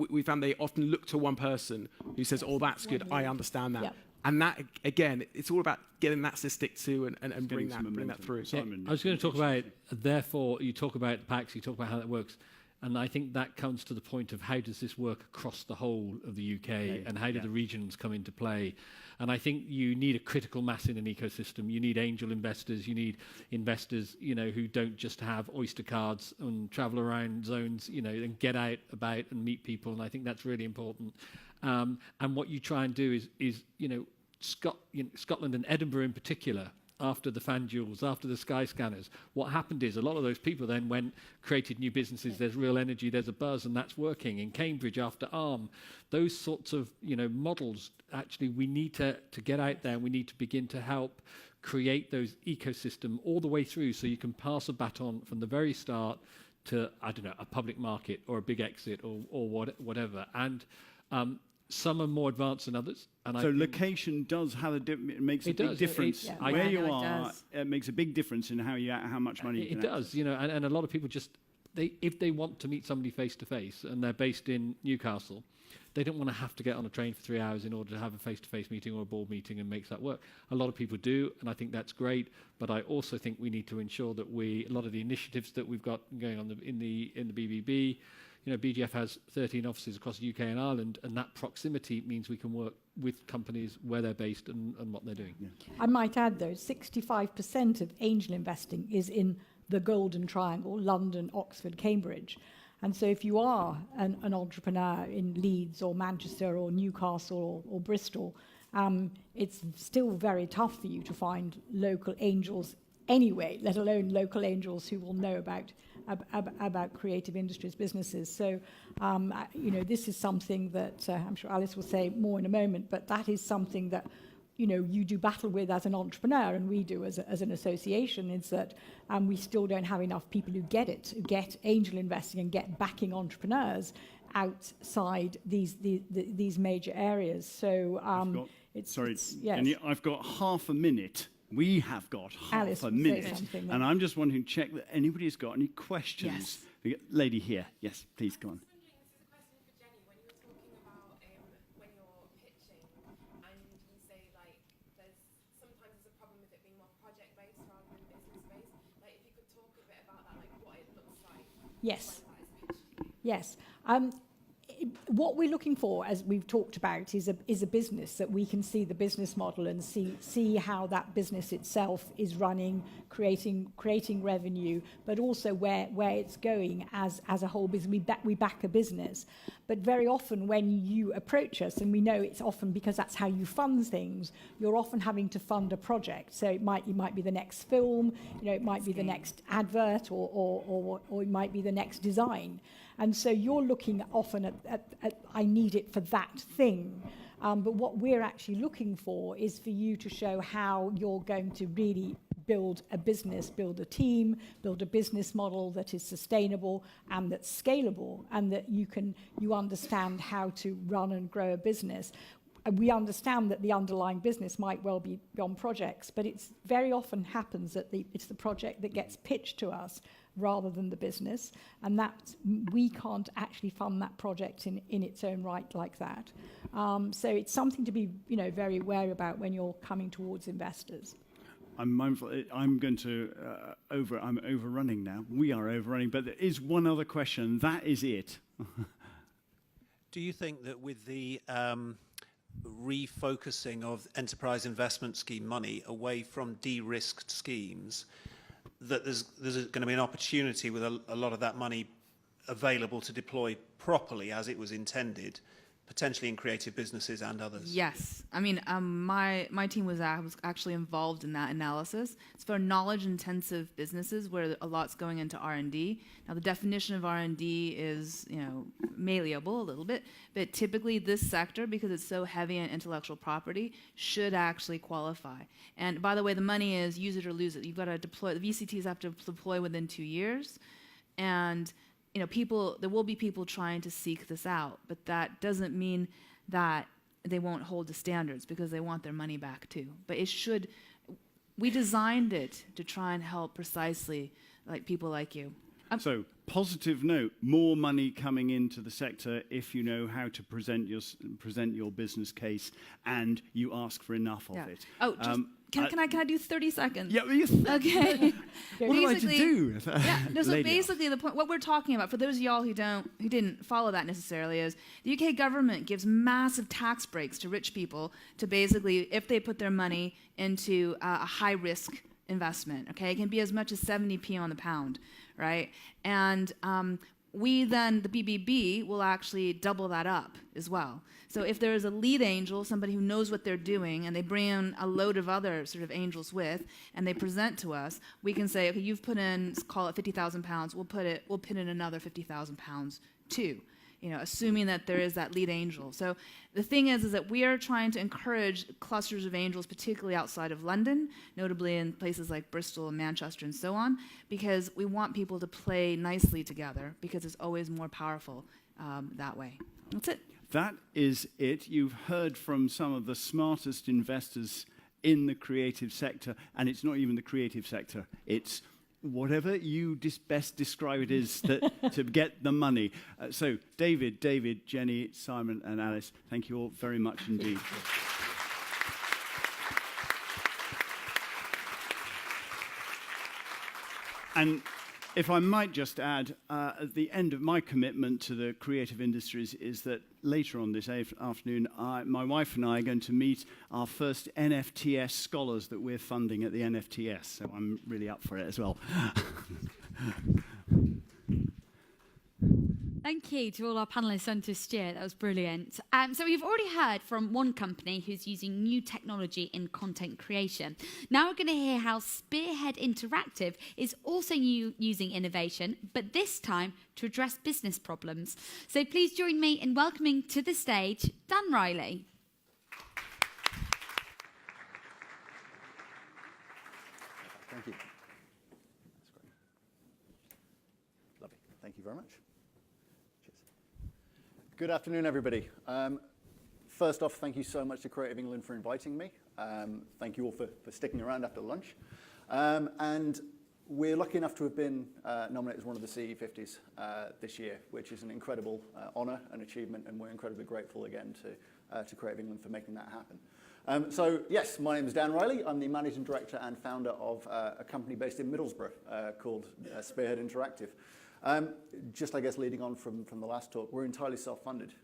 we found they often look to one person who says, oh, that's good, I understand that. Yep. And that, again, it's all about getting that to stick to and bring Getting some that momentum. through. Simon, I was going to talk about, therefore, you talk about PACS, you talk about how that works. And I think that comes to the point of how does this work across the whole of the UK and how do the regions come into play? And I think you need a critical mass in an ecosystem. You need angel investors. You need investors, who don't just have Oyster cards and travel around zones, and get out about and meet people. And I think that's really important. And what you try and do is Scotland and Edinburgh in particular, after the FanDuels, after the Skyscanners, what happened is a lot of those people then created new businesses. There's real energy, there's a buzz, and that's working. In Cambridge, after ARM, those sorts of models, actually, we need to get out there and we need to begin to help create those ecosystem all the way through so you can pass a baton from the very start to, I don't know, a public market or a big exit or whatever. And some are more advanced than others. And so location does have it makes a big difference. Where you are, it makes a big difference in how much money you can does, and a lot of people just, if they want to meet somebody face to face and they're based in Newcastle, they don't want to have to get on a train for 3 hours in order to have a face-to-face meeting or a board meeting and makes that work. A lot of people do, and I think that's great. But I also think we need to ensure that a lot of the initiatives that we've got going on in the BBB, BGF has 13 offices across the UK and Ireland, and that proximity means we can work with companies where they're based and what they're doing. Yeah. I might add, though, 65% of angel investing is in the Golden Triangle, London, Oxford, Cambridge. And so if you are an entrepreneur in Leeds or Manchester or Newcastle or Bristol, it's still very tough for you to find local angels anyway, let alone local angels who will know about creative industries businesses. So, this is something that I'm sure Alice will say more in a moment, but that is something that, you do battle with as an entrepreneur, and we do as an association, is that we still don't have enough people who get angel investing and get backing entrepreneurs outside these major areas. So I've got half a minute. We have got half a minute, and I'm just wanting to check that anybody's got any questions. Yes. Lady here, yes, please, go on. Yes. Yes. What we're looking for, as we've talked about, is a business that we can see the business model and see how that business itself is running, creating revenue, but also where it's going as a whole business. We back a business. But very often when you approach us, and we know it's often because that's how you fund things, you're often having to fund a project. So it might be the next film, it might be the next advert, or it might be the next design. And so you're looking often at I need it for that thing. But what we're actually looking for is for you to show how you're going to really build a business, build a team, build a business model that is sustainable and that's scalable, and that you understand how to run and grow a business. And we understand that the underlying business might well be on projects, but it's very often happens that it's the project that gets pitched to us rather than the business, and that we can't actually fund that project in its own right like that. So it's something to be very wary about when you're coming towards investors. I'm mindful. I'm overrunning now. We are overrunning, but there is one other question. That is it. Do you think that with the refocusing of enterprise investment scheme money away from de-risked schemes, that there's going to be an opportunity with a lot of that money available to deploy properly as it was intended, potentially in creative businesses and others? Yes. I mean, my team was actually involved in that analysis. It's for knowledge-intensive businesses where a lot's going into R&D. Now, the definition of R&D is, malleable a little bit, but typically this sector, because it's so heavy on intellectual property, should actually qualify. And by the way, the money is use it or lose it. You've got to deploy. The VCTs have to deploy within 2 years, and there will be people trying to seek this out, but that doesn't mean that they won't hold to standards, because they want their money back too. But we designed it to try and help precisely like people like you. So, positive note, more money coming into the sector if you know how to present your business case and you ask for enough of it. Oh, just, can I do 30 seconds? Yeah, Okay. what am I to do? Yeah. No, so Lady basically, the point, what we're talking about, for those of y'all who didn't follow that necessarily, is the UK government gives massive tax breaks to rich people to basically, if they put their money into a high risk investment. Okay, it can be as much as 70p on the pound, right? And we then, the BBB, will actually double that up as well. So if there is a lead angel, somebody who knows what they're doing, and they bring in a load of other sort of angels with, and they present to us, we can say, okay, you've put in, let's call it £50,000. We'll put in another £50,000 too. You know, assuming that there is that lead angel. So the thing is that we are trying to encourage clusters of angels, particularly outside of London, notably in places like Bristol and Manchester and so on, because we want people to play nicely together, because it's always more powerful that way. That's it. That is it. You've heard from some of the smartest investors in the creative sector, and it's not even the creative sector. It's whatever you best describe it is to get the money. So, David, Jenny, Simon, and Alice, thank you all very much indeed. And if I might just add, at the end of my commitment to the creative industries is that later on this afternoon, my wife and I are going to meet our first NFTS scholars that we're funding at the NFTS. So I'm really up for it as well. Thank you to all our panellists and to Stuart. That was brilliant. So we've already heard from one company who's using new technology in content creation. Now we're going to hear how Spearhead Interactive is also using innovation, but this time to address business problems. So please join me in welcoming to the stage Dan Riley. Thank you. That's great. Lovely. Thank you very much. Good afternoon, everybody. First off, thank you so much to Creative England for inviting me. Thank you all for sticking around after lunch. And we're lucky enough to have been nominated as one of the CE50s this year, which is an incredible honour and achievement, and we're incredibly grateful again to Creative England for making that happen. So yes, my name is Dan Riley. I'm the Managing Director and founder of a company based in Middlesbrough called Spearhead Interactive. Just, I guess, leading on from the last talk, we're entirely self-funded,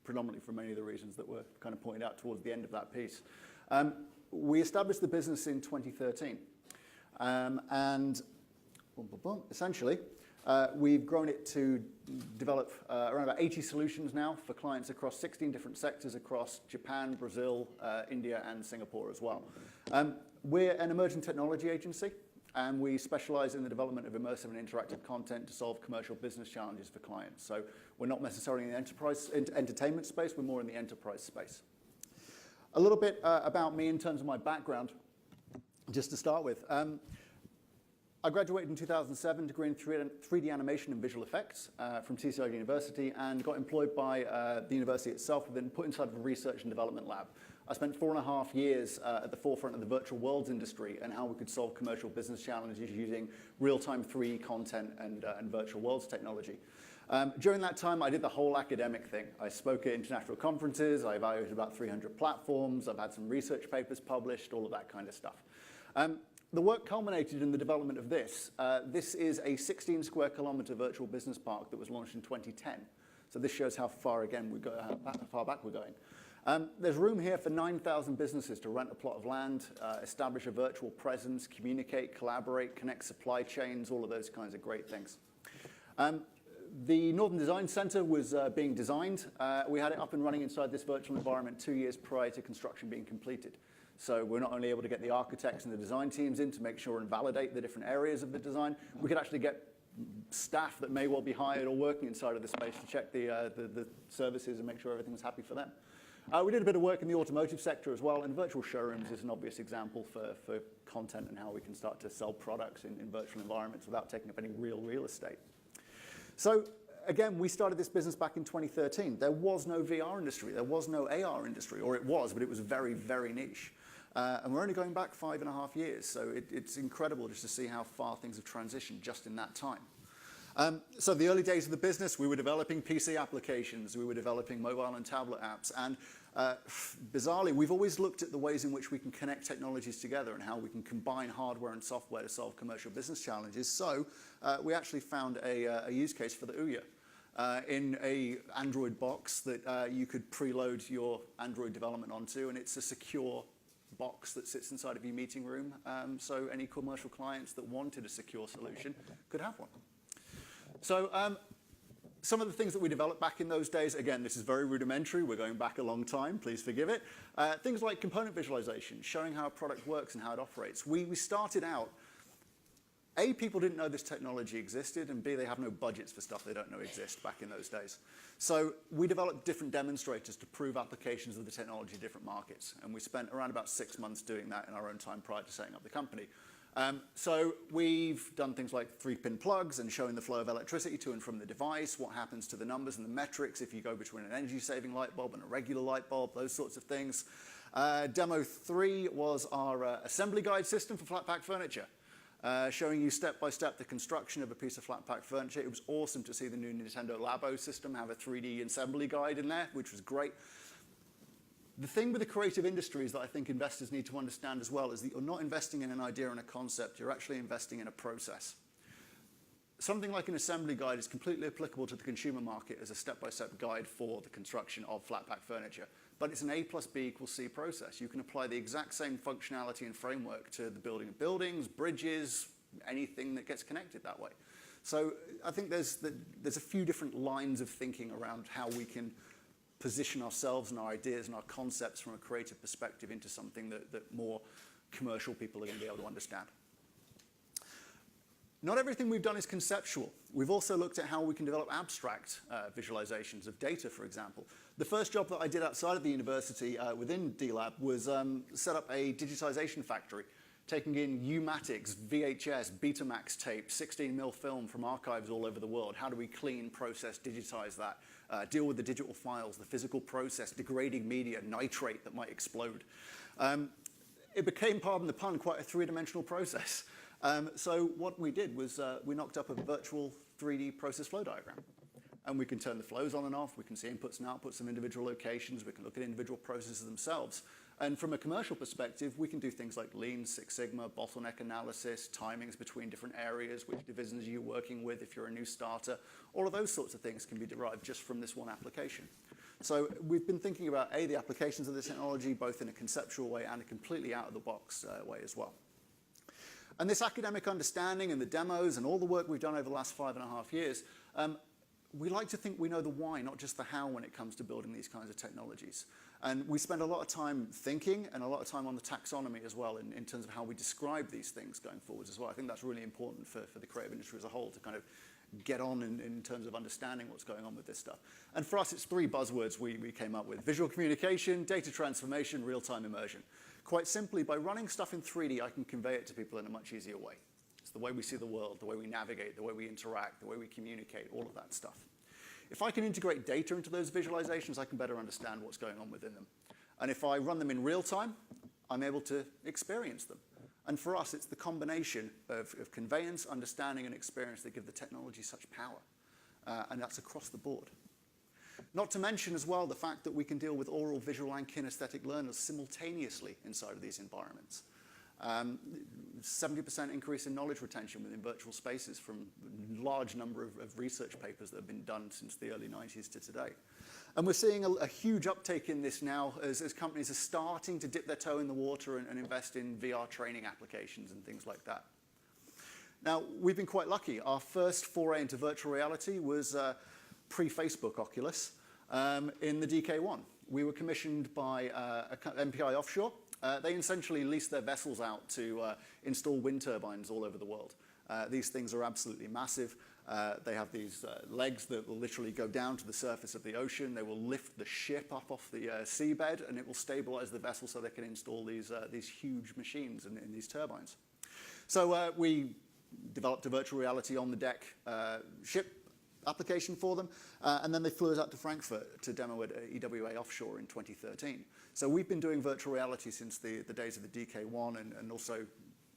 predominantly for many of the reasons that were kind of pointed out towards the end of that piece. We established the business in 2013, and essentially, we've grown it to develop around about 80 solutions now for clients across 16 different sectors across Japan, Brazil, India, and Singapore as well. We're an emerging technology agency, and we specialize in the development of immersive and interactive content to solve commercial business challenges for clients. So we're not necessarily in the entertainment space, we're more in the enterprise space. A little bit about me in terms of my background, just to start with. I graduated in 2007, degree in 3D animation and visual effects from TCL University, and got employed by the university itself, then put inside of a research and development lab. I spent 4.5 years at the forefront of the virtual worlds industry and how we could solve commercial business challenges using real-time 3D content and virtual worlds technology. During that time, I did the whole academic thing. I spoke at international conferences, I evaluated about 300 platforms, I've had some research papers published, all of that kind of stuff. The work culminated in the development of this. This is a 16 square kilometer virtual business park that was launched in 2010. So this shows how far, again, how far back we're going. There's room here for 9,000 businesses to rent a plot of land, establish a virtual presence, communicate, collaborate, connect supply chains, all of those kinds of great things. The Northern Design Centre was being designed. We had it up and running inside this virtual environment 2 years prior to construction being completed. So we're not only able to get the architects and the design teams in to make sure and validate the different areas of the design, we could actually get staff that may well be hired or working inside of the space to check the services and make sure everything was happy for them. We did a bit of work in the automotive sector as well, and virtual showrooms is an obvious example for content and how we can start to sell products in virtual environments without taking up any real estate. So again, we started this business back in 2013. There was no VR industry, there was no AR industry, or it was, but it was very, very niche. And we're only going back 5.5 years, so it's incredible just to see how far things have transitioned just in that time. So the early days of the business, we were developing PC applications, we were developing mobile and tablet apps, and bizarrely, we've always looked at the ways in which we can connect technologies together and how we can combine hardware and software to solve commercial business challenges. So we actually found a use case for the Ouya in a Android box that you could preload your Android development onto, and it's a secure box that sits inside of your meeting room, so any commercial clients that wanted a secure solution could have one. So some of the things that we developed back in those days, again, this is very rudimentary, we're going back a long time, please forgive it. Things like component visualization, showing how a product works and how it operates. We started out, A, people didn't know this technology existed, and B, they have no budgets for stuff they don't know exists back in those days. So we developed different demonstrators to prove applications of the technology in different markets, and we spent around about 6 months doing that in our own time prior to setting up the company. So we've done things like 3-pin plugs and showing the flow of electricity to and from the device, what happens to the numbers and the metrics if you go between an energy-saving light bulb and a regular light bulb, those sorts of things. Demo 3 was our assembly guide system for flat pack furniture, showing you step-by-step the construction of a piece of flat pack furniture. It was awesome to see the new Nintendo Labo system have a 3D assembly guide in there, which was great. The thing with the creative industries that I think investors need to understand as well is that you're not investing in an idea and a concept, you're actually investing in a process. Something like an assembly guide is completely applicable to the consumer market as a step-by-step guide for the construction of flat pack furniture. But it's an A plus B equals C process. You can apply the exact same functionality and framework to the building of buildings, bridges, anything that gets connected that way. So I think there's a few different lines of thinking around how we can position ourselves and our ideas and our concepts from a creative perspective into something that more commercial people are going to be able to understand. Not everything we've done is conceptual. We've also looked at how we can develop abstract visualizations of data, for example. The first job that I did outside of the university within D-Lab was set up a digitization factory, taking in U-Matics, VHS, Betamax tape, 16mm film from archives all over the world. How do we clean, process, digitize that? Deal with the digital files, the physical process, degrading media, nitrate that might explode. It became, pardon the pun, quite a three-dimensional process. So what we did was we knocked up a virtual 3D process flow diagram. And we can turn the flows on and off, we can see inputs and outputs of individual locations, we can look at individual processes themselves. And from a commercial perspective, we can do things like Lean, Six Sigma, bottleneck analysis, timings between different areas, which divisions are you working with if you're a new starter. All of those sorts of things can be derived just from this one application. So we've been thinking about, A, the applications of the technology, both in a conceptual way and a completely out-of-the-box way as well. And this academic understanding and the demos and all the work we've done over the last 5.5 years, we like to think we know the why, not just the how when it comes to building these kinds of technologies. And we spend a lot of time thinking and a lot of time on the taxonomy as well in terms of how we describe these things going forwards as well. I think that's really important for the creative industry as a whole to kind of get on in terms of understanding what's going on with this stuff. And for us, it's 3 buzzwords we came up with: visual communication, data transformation, real-time immersion. Quite simply, by running stuff in 3D, I can convey it to people in a much easier way. It's the way we see the world, the way we navigate, the way we interact, the way we communicate, all of that stuff. If I can integrate data into those visualizations, I can better understand what's going on within them. And if I run them in real time, I'm able to experience them. And for us, it's the combination of conveyance, understanding, and experience that give the technology such power. And that's across the board. Not to mention as well the fact that we can deal with oral, visual, and kinesthetic learners simultaneously inside of these environments. 70% increase in knowledge retention within virtual spaces from a large number of research papers that have been done since the early 90s to today. And we're seeing a huge uptake in this now as companies are starting to dip their toe in the water and invest in VR training applications and things like that. Now, we've been quite lucky. Our first foray into virtual reality was pre-Facebook Oculus in the DK1. We were commissioned by MPI Offshore. They essentially lease their vessels out to install wind turbines all over the world. These things are absolutely massive. They have these legs that will literally go down to the surface of the ocean. They will lift the ship up off the seabed, and it will stabilize the vessel so they can install these huge machines in these turbines. So we developed a virtual reality on the deck ship application for them, and then they flew us out to Frankfurt to demo at EWA Offshore in 2013. So we've been doing virtual reality since the days of the DK1 and also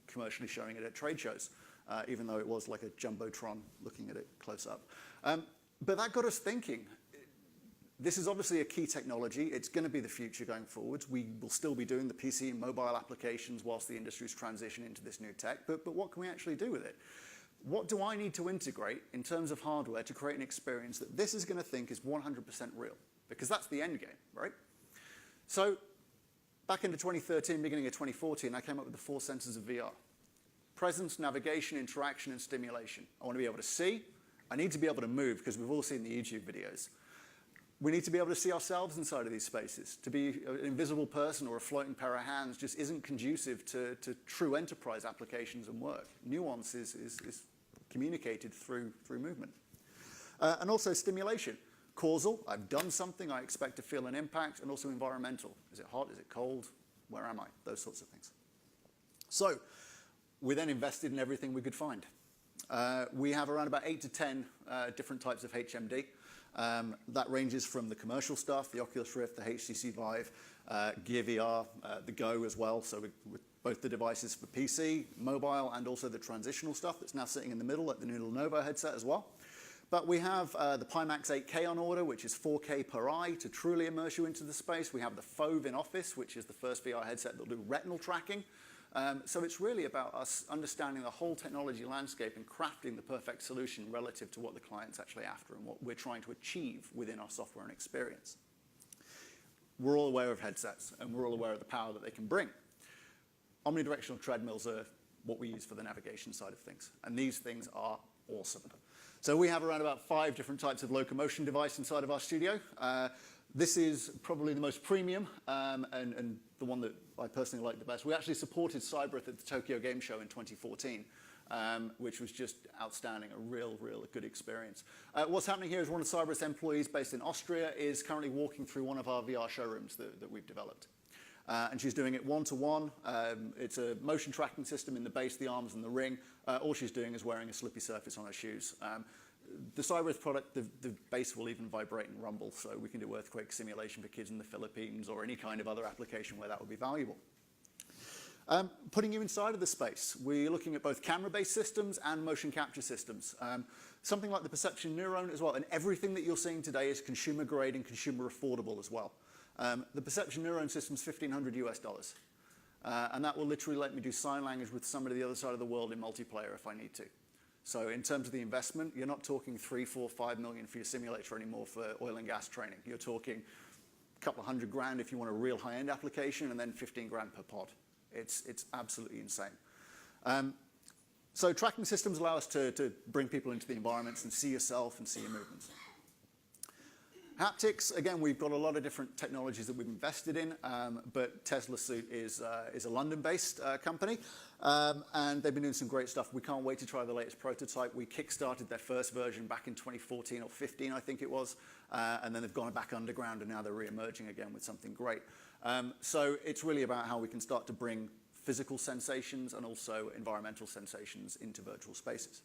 commercially showing it at trade shows. even though it was like a jumbotron looking at it close up. But that got us thinking. This is obviously a key technology. It's going to be the future going forwards. We will still be doing the PC and mobile applications whilst the industry's transition into this new tech. But what can we actually do with it? What do I need to integrate in terms of hardware to create an experience that this is going to think is 100% real? Because that's the end game, right? So back into 2013, beginning of 2014, I came up with the 4 senses of VR. Presence, navigation, interaction, and stimulation. I want to be able to see. I need to be able to move, because we've all seen the YouTube videos. We need to be able to see ourselves inside of these spaces. To be an invisible person or a floating pair of hands just isn't conducive to true enterprise applications and work. Nuance is communicated through movement. And also stimulation. Causal, I've done something, I expect to feel an impact, and also environmental. Is it hot, is it cold, where am I? Those sorts of things. So we then invested in everything we could find. We have around about 8 to 10 different types of HMD. That ranges from the commercial stuff, the Oculus Rift, the HTC Vive, Gear VR, the Go as well. So with both the devices for PC, mobile, and also the transitional stuff that's now sitting in the middle, like the new Lenovo headset as well. But we have the Pimax 8K on order, which is 4K per eye to truly immerse you into the space. We have the Fove in Office, which is the first VR headset that will do retinal tracking. So it's really about us understanding the whole technology landscape and crafting the perfect solution relative to what the client's actually after and what we're trying to achieve within our software and experience. We're all aware of headsets, and we're all aware of the power that they can bring. Omnidirectional treadmills are what we use for the navigation side of things, and these things are awesome. So we have around about 5 different types of locomotion device inside of our studio. This is probably the most premium and the one that I personally like the best. We actually supported Cybereth at the Tokyo Game Show in 2014, which was just outstanding, a real good experience. What's happening here is one of Cybereth's employees based in Austria is currently walking through one of our VR showrooms that we've developed. And she's doing it one-to-one. It's a motion tracking system in the base, the arms, and the ring. All she's doing is wearing a slippy surface on her shoes. The Cybereth product, the base will even vibrate and rumble, so we can do earthquake simulation for kids in the Philippines or any kind of other application where that would be valuable. Putting you inside of the space, we're looking at both camera-based systems and motion capture systems. Something like the Perception Neuron as well, and everything that you're seeing today is consumer grade and consumer affordable as well. The Perception Neuron system is $1,500 US. And that will literally let me do sign language with somebody the other side of the world in multiplayer if I need to. So in terms of the investment, you're not talking 3, 4, 5 million for your simulator anymore for oil and gas training. You're talking a couple of $100,000 if you want a real high-end application, and then 15 grand per pod. It's absolutely insane. So tracking systems allow us to bring people into the environments and see yourself and see your movements. Haptics, again, we've got a lot of different technologies that we've invested in, but Tesla Suit is a London-based company, and they've been doing some great stuff. We can't wait to try the latest prototype. We kickstarted their first version back in 2014 or 15, I think it was, and then they've gone back underground, and now they're re-emerging again with something great. So it's really about how we can start to bring physical sensations and also environmental sensations into virtual spaces.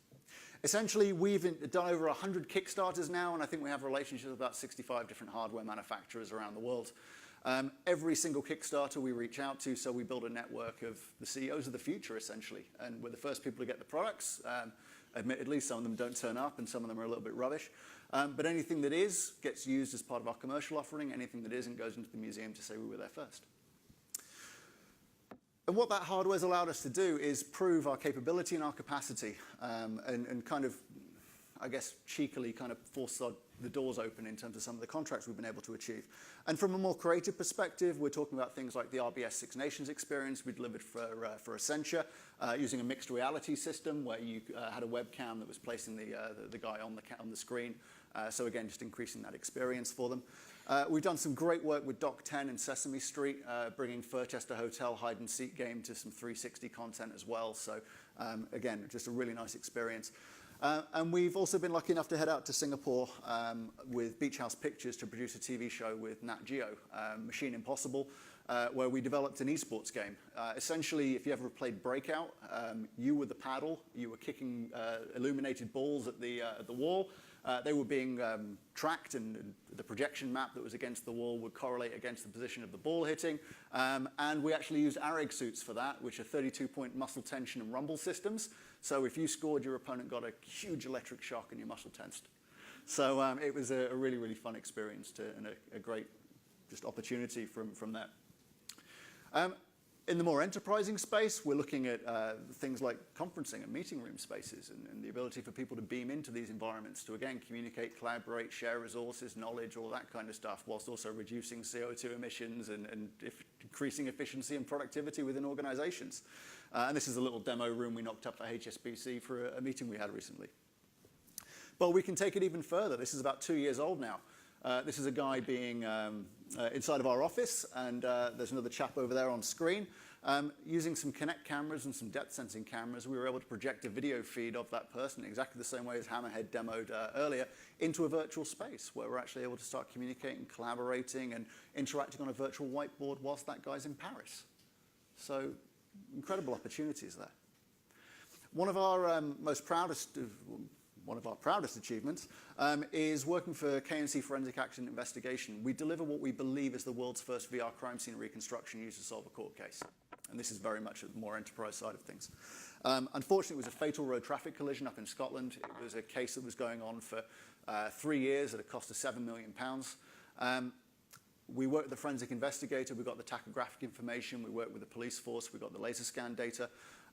Essentially, we've done over 100 Kickstarters now, and I think we have relationships with about 65 different hardware manufacturers around the world. Every single Kickstarter we reach out to, so we build a network of the CEOs of the future, essentially. And we're the first people to get the products. Admittedly, some of them don't turn up, and some of them are a little bit rubbish. But anything that is gets used as part of our commercial offering. Anything that isn't goes into the museum to say we were there first. And what that hardware's allowed us to do is prove our capability and our capacity, and kind of, I guess, cheekily kind of force the doors open in terms of some of the contracts we've been able to achieve. And from a more creative perspective, we're talking about things like the RBS Six Nations experience we delivered for Accenture, using a mixed reality system where you had a webcam that was placing the guy on the screen. So again, just increasing that experience for them. We've done some great work with Dock 10 and Sesame Street, bringing Furchester Hotel hide-and-seek game to some 360 content as well. So again, just a really nice experience. And we've also been lucky enough to head out to Singapore with Beach House Pictures to produce a TV show with Nat Geo, Machine Impossible. where we developed an esports game. Essentially, if you ever played Breakout, you were the paddle, you were kicking illuminated balls at the wall. They were being tracked, and the projection map that was against the wall would correlate against the position of the ball hitting. And we actually used AREG suits for that, which are 32-point muscle tension and rumble systems. So if you scored, your opponent got a huge electric shock and your muscle tensed. So it was a really, really fun experience and a great just opportunity from that. In the more enterprising space, we're looking at things like conferencing and meeting room spaces and the ability for people to beam into these environments to, again, communicate, collaborate, share resources, knowledge, all that kind of stuff, whilst also reducing CO2 emissions and increasing efficiency and productivity within organizations. And this is a little demo room we knocked up for HSBC for a meeting we had recently. But we can take it even further. This is about 2 years old now. This is a guy being inside of our office, and there's another chap over there on screen. Using some Kinect cameras and some depth sensing cameras, we were able to project a video feed of that person exactly the same way as Hammerhead demoed earlier into a virtual space where we're actually able to start communicating, collaborating, and interacting on a virtual whiteboard whilst that guy's in Paris. So incredible opportunities there. One of our proudest achievements is working for KNC Forensic Action Investigation. We deliver what we believe is the world's first VR crime scene reconstruction used to solve a court case. And this is very much at the more enterprise side of things. Unfortunately, it was a fatal road traffic collision up in Scotland. It was a case that was going on for 3 years at a cost of £7 million. We worked with the forensic investigator. We got the tachographic information. We worked with the police force. We got the laser scan data.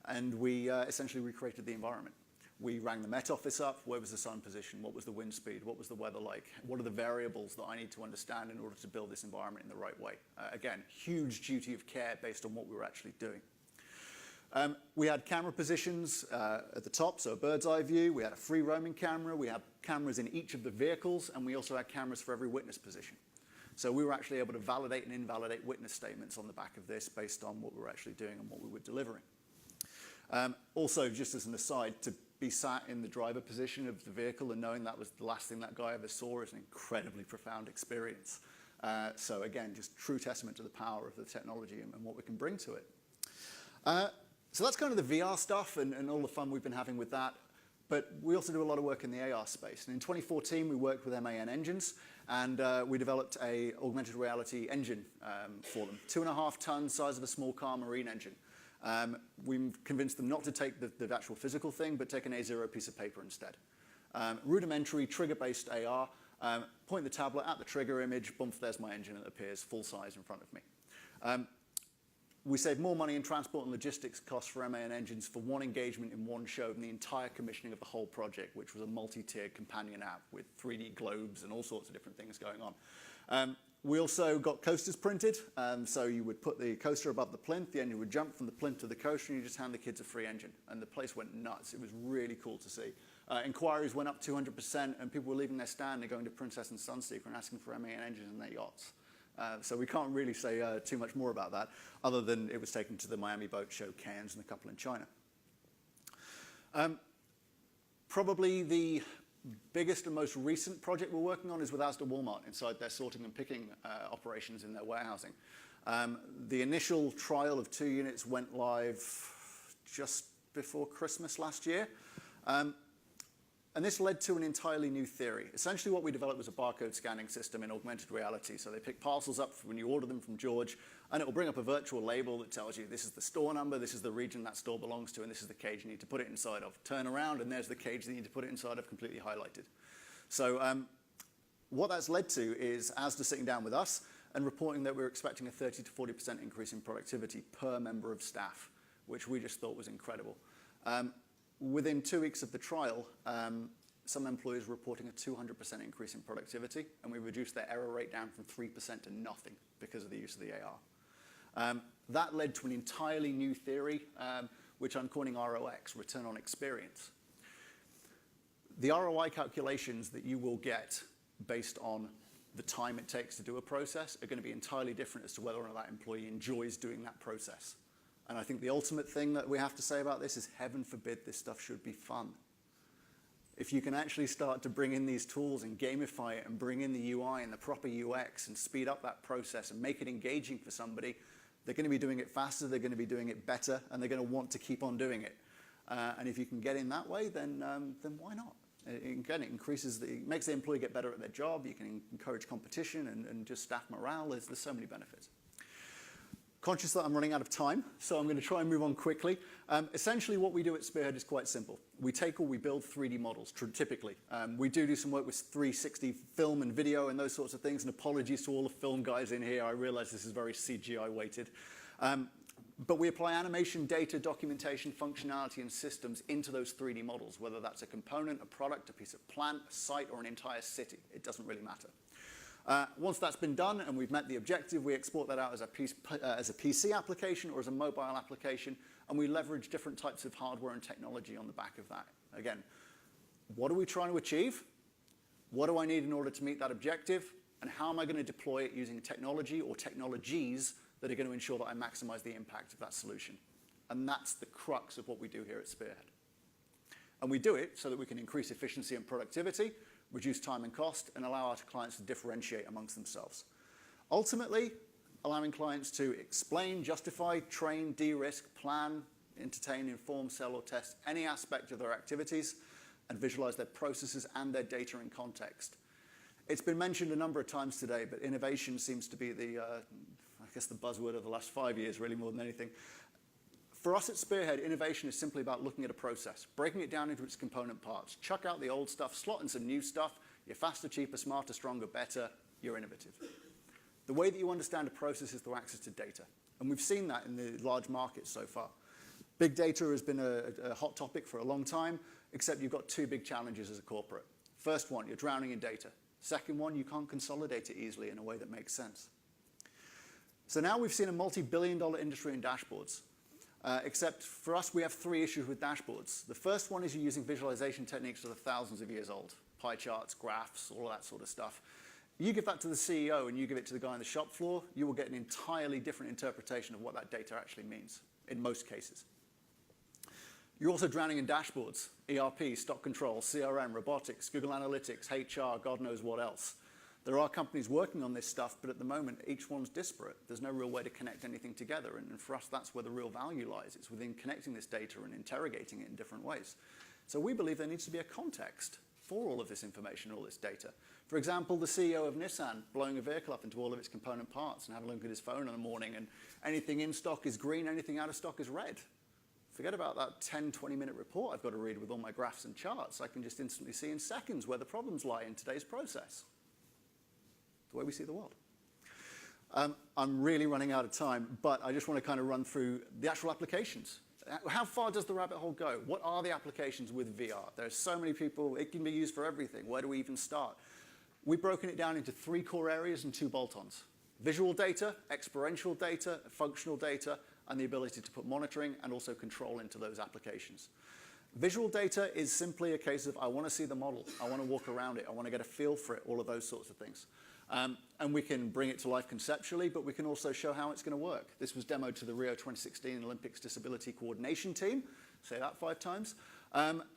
And we essentially recreated the environment. We rang the Met Office up. Where was the sun position? What was the wind speed? What was the weather like? What are the variables that I need to understand in order to build this environment in the right way? Again, huge duty of care based on what we were actually doing. We had camera positions at the top, so a bird's eye view. We had a free roaming camera. We had cameras in each of the vehicles, and we also had cameras for every witness position. So we were actually able to validate and invalidate witness statements on the back of this based on what we were actually doing and what we were delivering. Also, just as an aside, to be sat in the driver position of the vehicle and knowing that was the last thing that guy ever saw is an incredibly profound experience. So again, just true testament to the power of the technology and what we can bring to it. So that's kind of the VR stuff and all the fun we've been having with that. But we also do a lot of work in the AR space. And in 2014, we worked with MAN Engines, and we developed an augmented reality engine for them. 2.5 ton size of a small car marine engine. We convinced them not to take the actual physical thing, but take an A0 piece of paper instead. Rudimentary trigger-based AR, point the tablet at the trigger image, bump, there's my engine, it appears full size in front of me. We saved more money in transport and logistics costs for MAN Engines for one engagement in one show than the entire commissioning of the whole project, which was a multi-tiered companion app with 3D globes and all sorts of different things going on. We also got coasters printed, so you would put the coaster above the plinth, the engine would jump from the plinth to the coaster, and you just hand the kids a free engine. And the place went nuts. It was really cool to see. Inquiries went up 200%, and people were leaving their stand and going to Princess and Sunseeker and asking for MAN engines in their yachts. So we can't really say too much more about that, other than it was taken to the Miami Boat Show, Cairns, and a couple in China. Probably the biggest and most recent project we're working on is with Asda Walmart inside their sorting and picking operations in their warehousing. The initial trial of 2 units went live just before Christmas last year. And this led to an entirely new theory. Essentially what we developed was a barcode scanning system in augmented reality. So they pick parcels up when you order them from George, and it will bring up a virtual label that tells you this is the store number, this is the region that store belongs to, and this is the cage you need to put it inside of. Turn around, and there's the cage that you need to put it inside of, completely highlighted. So what that's led to is Asda sitting down with us and reporting that we're expecting a 30 to 40% increase in productivity per member of staff, which we just thought was incredible. Within 2 weeks of the trial, some employees were reporting a 200% increase in productivity, and we reduced their error rate down from 3% to nothing because of the use of the AR. That led to an entirely new theory, which I'm calling ROX, return on experience. The ROI calculations that you will get based on the time it takes to do a process are going to be entirely different as to whether or not that employee enjoys doing that process. And I think the ultimate thing that we have to say about this is, heaven forbid this stuff should be fun. If you can actually start to bring in these tools and gamify it and bring in the UI and the proper UX and speed up that process and make it engaging for somebody, they're going to be doing it faster, they're going to be doing it better, and they're going to want to keep on doing it. And if you can get in that way, then why not? Again, it makes the employee get better at their job. You can encourage competition and just staff morale. There's so many benefits. Conscious that I'm running out of time, so I'm going to try and move on quickly. Essentially, what we do at Spearhead is quite simple. We build 3D models, typically. We do some work with 360 film and video and those sorts of things, and apologies to all the film guys in here. I realize this is very CGI-weighted. But we apply animation, data, documentation, functionality, and systems into those 3D models, whether that's a component, a product, a piece of plant, a site, or an entire city. It doesn't really matter. Once that's been done and we've met the objective, we export that out as a PC application or as a mobile application, and we leverage different types of hardware and technology on the back of that. Again, what are we trying to achieve? What do I need in order to meet that objective? And how am I going to deploy it using technology or technologies that are going to ensure that I maximize the impact of that solution? And that's the crux of what we do here at Spearhead. And we do it so that we can increase efficiency and productivity, reduce time and cost, and allow our clients to differentiate amongst themselves. Ultimately, allowing clients to explain, justify, train, de-risk, plan, entertain, inform, sell, or test any aspect of their activities and visualize their processes and their data in context. It's been mentioned a number of times today, but innovation seems to be the buzzword of the last 5 years, really more than anything. For us at Spearhead, innovation is simply about looking at a process, breaking it down into its component parts. Chuck out the old stuff, slot in some new stuff. You're faster, cheaper, smarter, stronger, better. You're innovative. The way that you understand a process is through access to data. And we've seen that in the large markets so far. Big data has been a hot topic for a long time, except you've got two big challenges as a corporate. First one, you're drowning in data. Second one, you can't consolidate it easily in a way that makes sense. So now we've seen a multi-billion-dollar industry in dashboards. Except for us, we have 3 issues with dashboards. The first one is you're using visualization techniques that are thousands of years old. Pie charts, graphs, all of that sort of stuff. You give that to the CEO and you give it to the guy on the shop floor, you will get an entirely different interpretation of what that data actually means, in most cases. You're also drowning in dashboards, ERP, stock control, CRM, robotics, Google Analytics, HR, God knows what else. There are companies working on this stuff, but at the moment, each one's disparate. There's no real way to connect anything together. And for us, that's where the real value lies. It's within connecting this data and interrogating it in different ways. So we believe there needs to be a context for all of this information, all this data. For example, the CEO of Nissan blowing a vehicle up into all of its component parts and having a look at his phone in the morning, and anything in stock is green, anything out of stock is red. Forget about that 10, 20-minute report I've got to read with all my graphs and charts. I can just instantly see in seconds where the problems lie in today's process. The way we see the world. I'm really running out of time, but I just want to kind of run through the actual applications. How far does the rabbit hole go? What are the applications with VR? There's so many people. It can be used for everything. Where do we even start? We've broken it down into 3 core areas and 2 bolt-ons. Visual data, experiential data, functional data, and the ability to put monitoring and also control into those applications. Visual data is simply a case of I want to see the model. I want to walk around it. I want to get a feel for it, all of those sorts of things. And we can bring it to life conceptually, but we can also show how it's going to work. This was demoed to the Rio 2016 Olympics Disability Coordination Team, say that 5 times,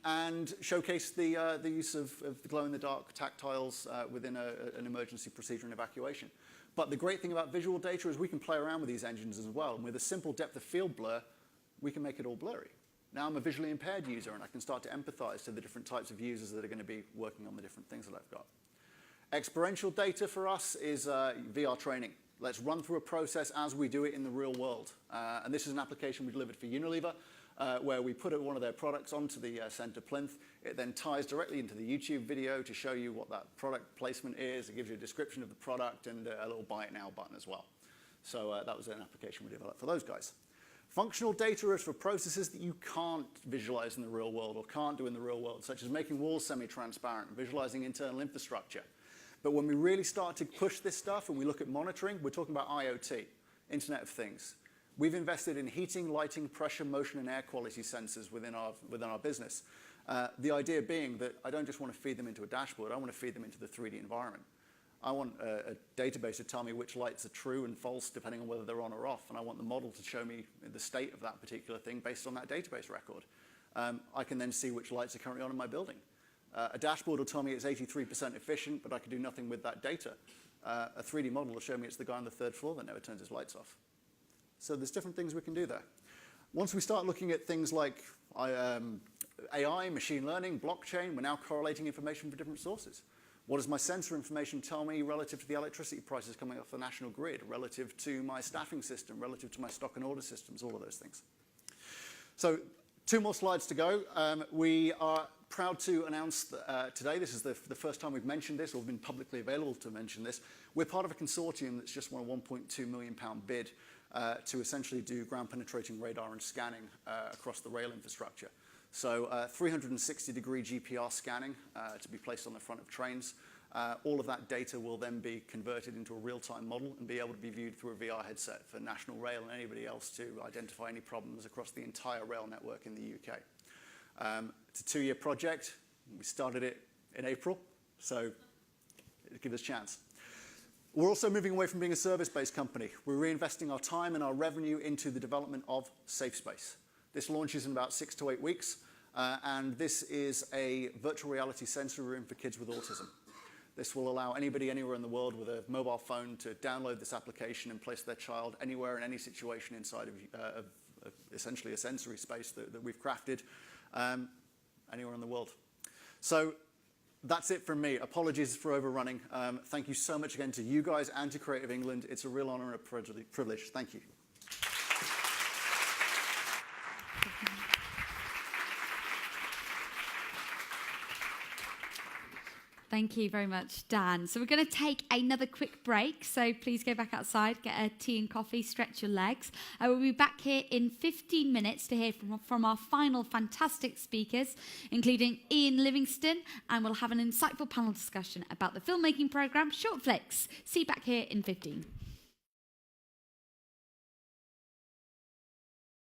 and showcase the use of the glow-in-the-dark tactiles within an emergency procedure and evacuation. But the great thing about visual data is we can play around with these engines as well, and with a simple depth of field blur, we can make it all blurry. Now I'm a visually impaired user, and I can start to empathize to the different types of users that are going to be working on the different things that I've got. Experiential data for us is VR training. Let's run through a process as we do it in the real world. And this is an application we delivered for Unilever, where we put one of their products onto the center plinth. It then ties directly into the YouTube video to show you what that product placement is. It gives you a description of the product and a little buy it now button as well. So that was an application we developed for those guys. Functional data is for processes that you can't visualize in the real world or can't do in the real world, such as making walls semi-transparent, visualizing internal infrastructure. But when we really start to push this stuff and we look at monitoring, we're talking about IoT, Internet of Things. We've invested in heating, lighting, pressure, motion, and air quality sensors within our business. The idea being that I don't just want to feed them into a dashboard, I want to feed them into the 3D environment. I want a database to tell me which lights are true and false depending on whether they're on or off, and I want the model to show me the state of that particular thing based on that database record. I can then see which lights are currently on in my building. A dashboard will tell me it's 83% efficient, but I can do nothing with that data. A 3D model will show me it's the guy on the third floor that never turns his lights off. So there's different things we can do there. Once we start looking at things like AI, machine learning, blockchain, we're now correlating information from different sources. What does my sensor information tell me relative to the electricity prices coming off the national grid, relative to my staffing system, relative to my stock and order systems, all of those things. So 2 more slides to go. We are proud to announce today, this is the first time we've mentioned this or been publicly available to mention this, we're part of a consortium that's just won a £1.2 million bid to essentially do ground penetrating radar and scanning across the rail infrastructure. So 360-degree GPR scanning to be placed on the front of trains. All of that data will then be converted into a real-time model and be able to be viewed through a VR headset for National Rail and anybody else to identify any problems across the entire rail network in the UK. It's a 2-year project. We started it in April, so give us a chance. We're also moving away from being a service-based company. We're reinvesting our time and our revenue into the development of SafeSpace. This launches in about 6 to 8 weeks, and this is a virtual reality sensory room for kids with autism. This will allow anybody anywhere in the world with a mobile phone to download this application and place their child anywhere in any situation inside of essentially a sensory space that we've crafted anywhere in the world. So that's it from me. Apologies for overrunning. Thank you so much again to you guys and to Creative England. It's a real honor and a privilege. Thank you. Thank you very much, Dan. So we're going to take another quick break. So please go back outside, get a tea and coffee, stretch your legs. We'll be back here in 15 minutes to hear from our final fantastic speakers, including Ian Livingston, and we'll have an insightful panel discussion about the filmmaking programme Short Flicks. See you back here in 15.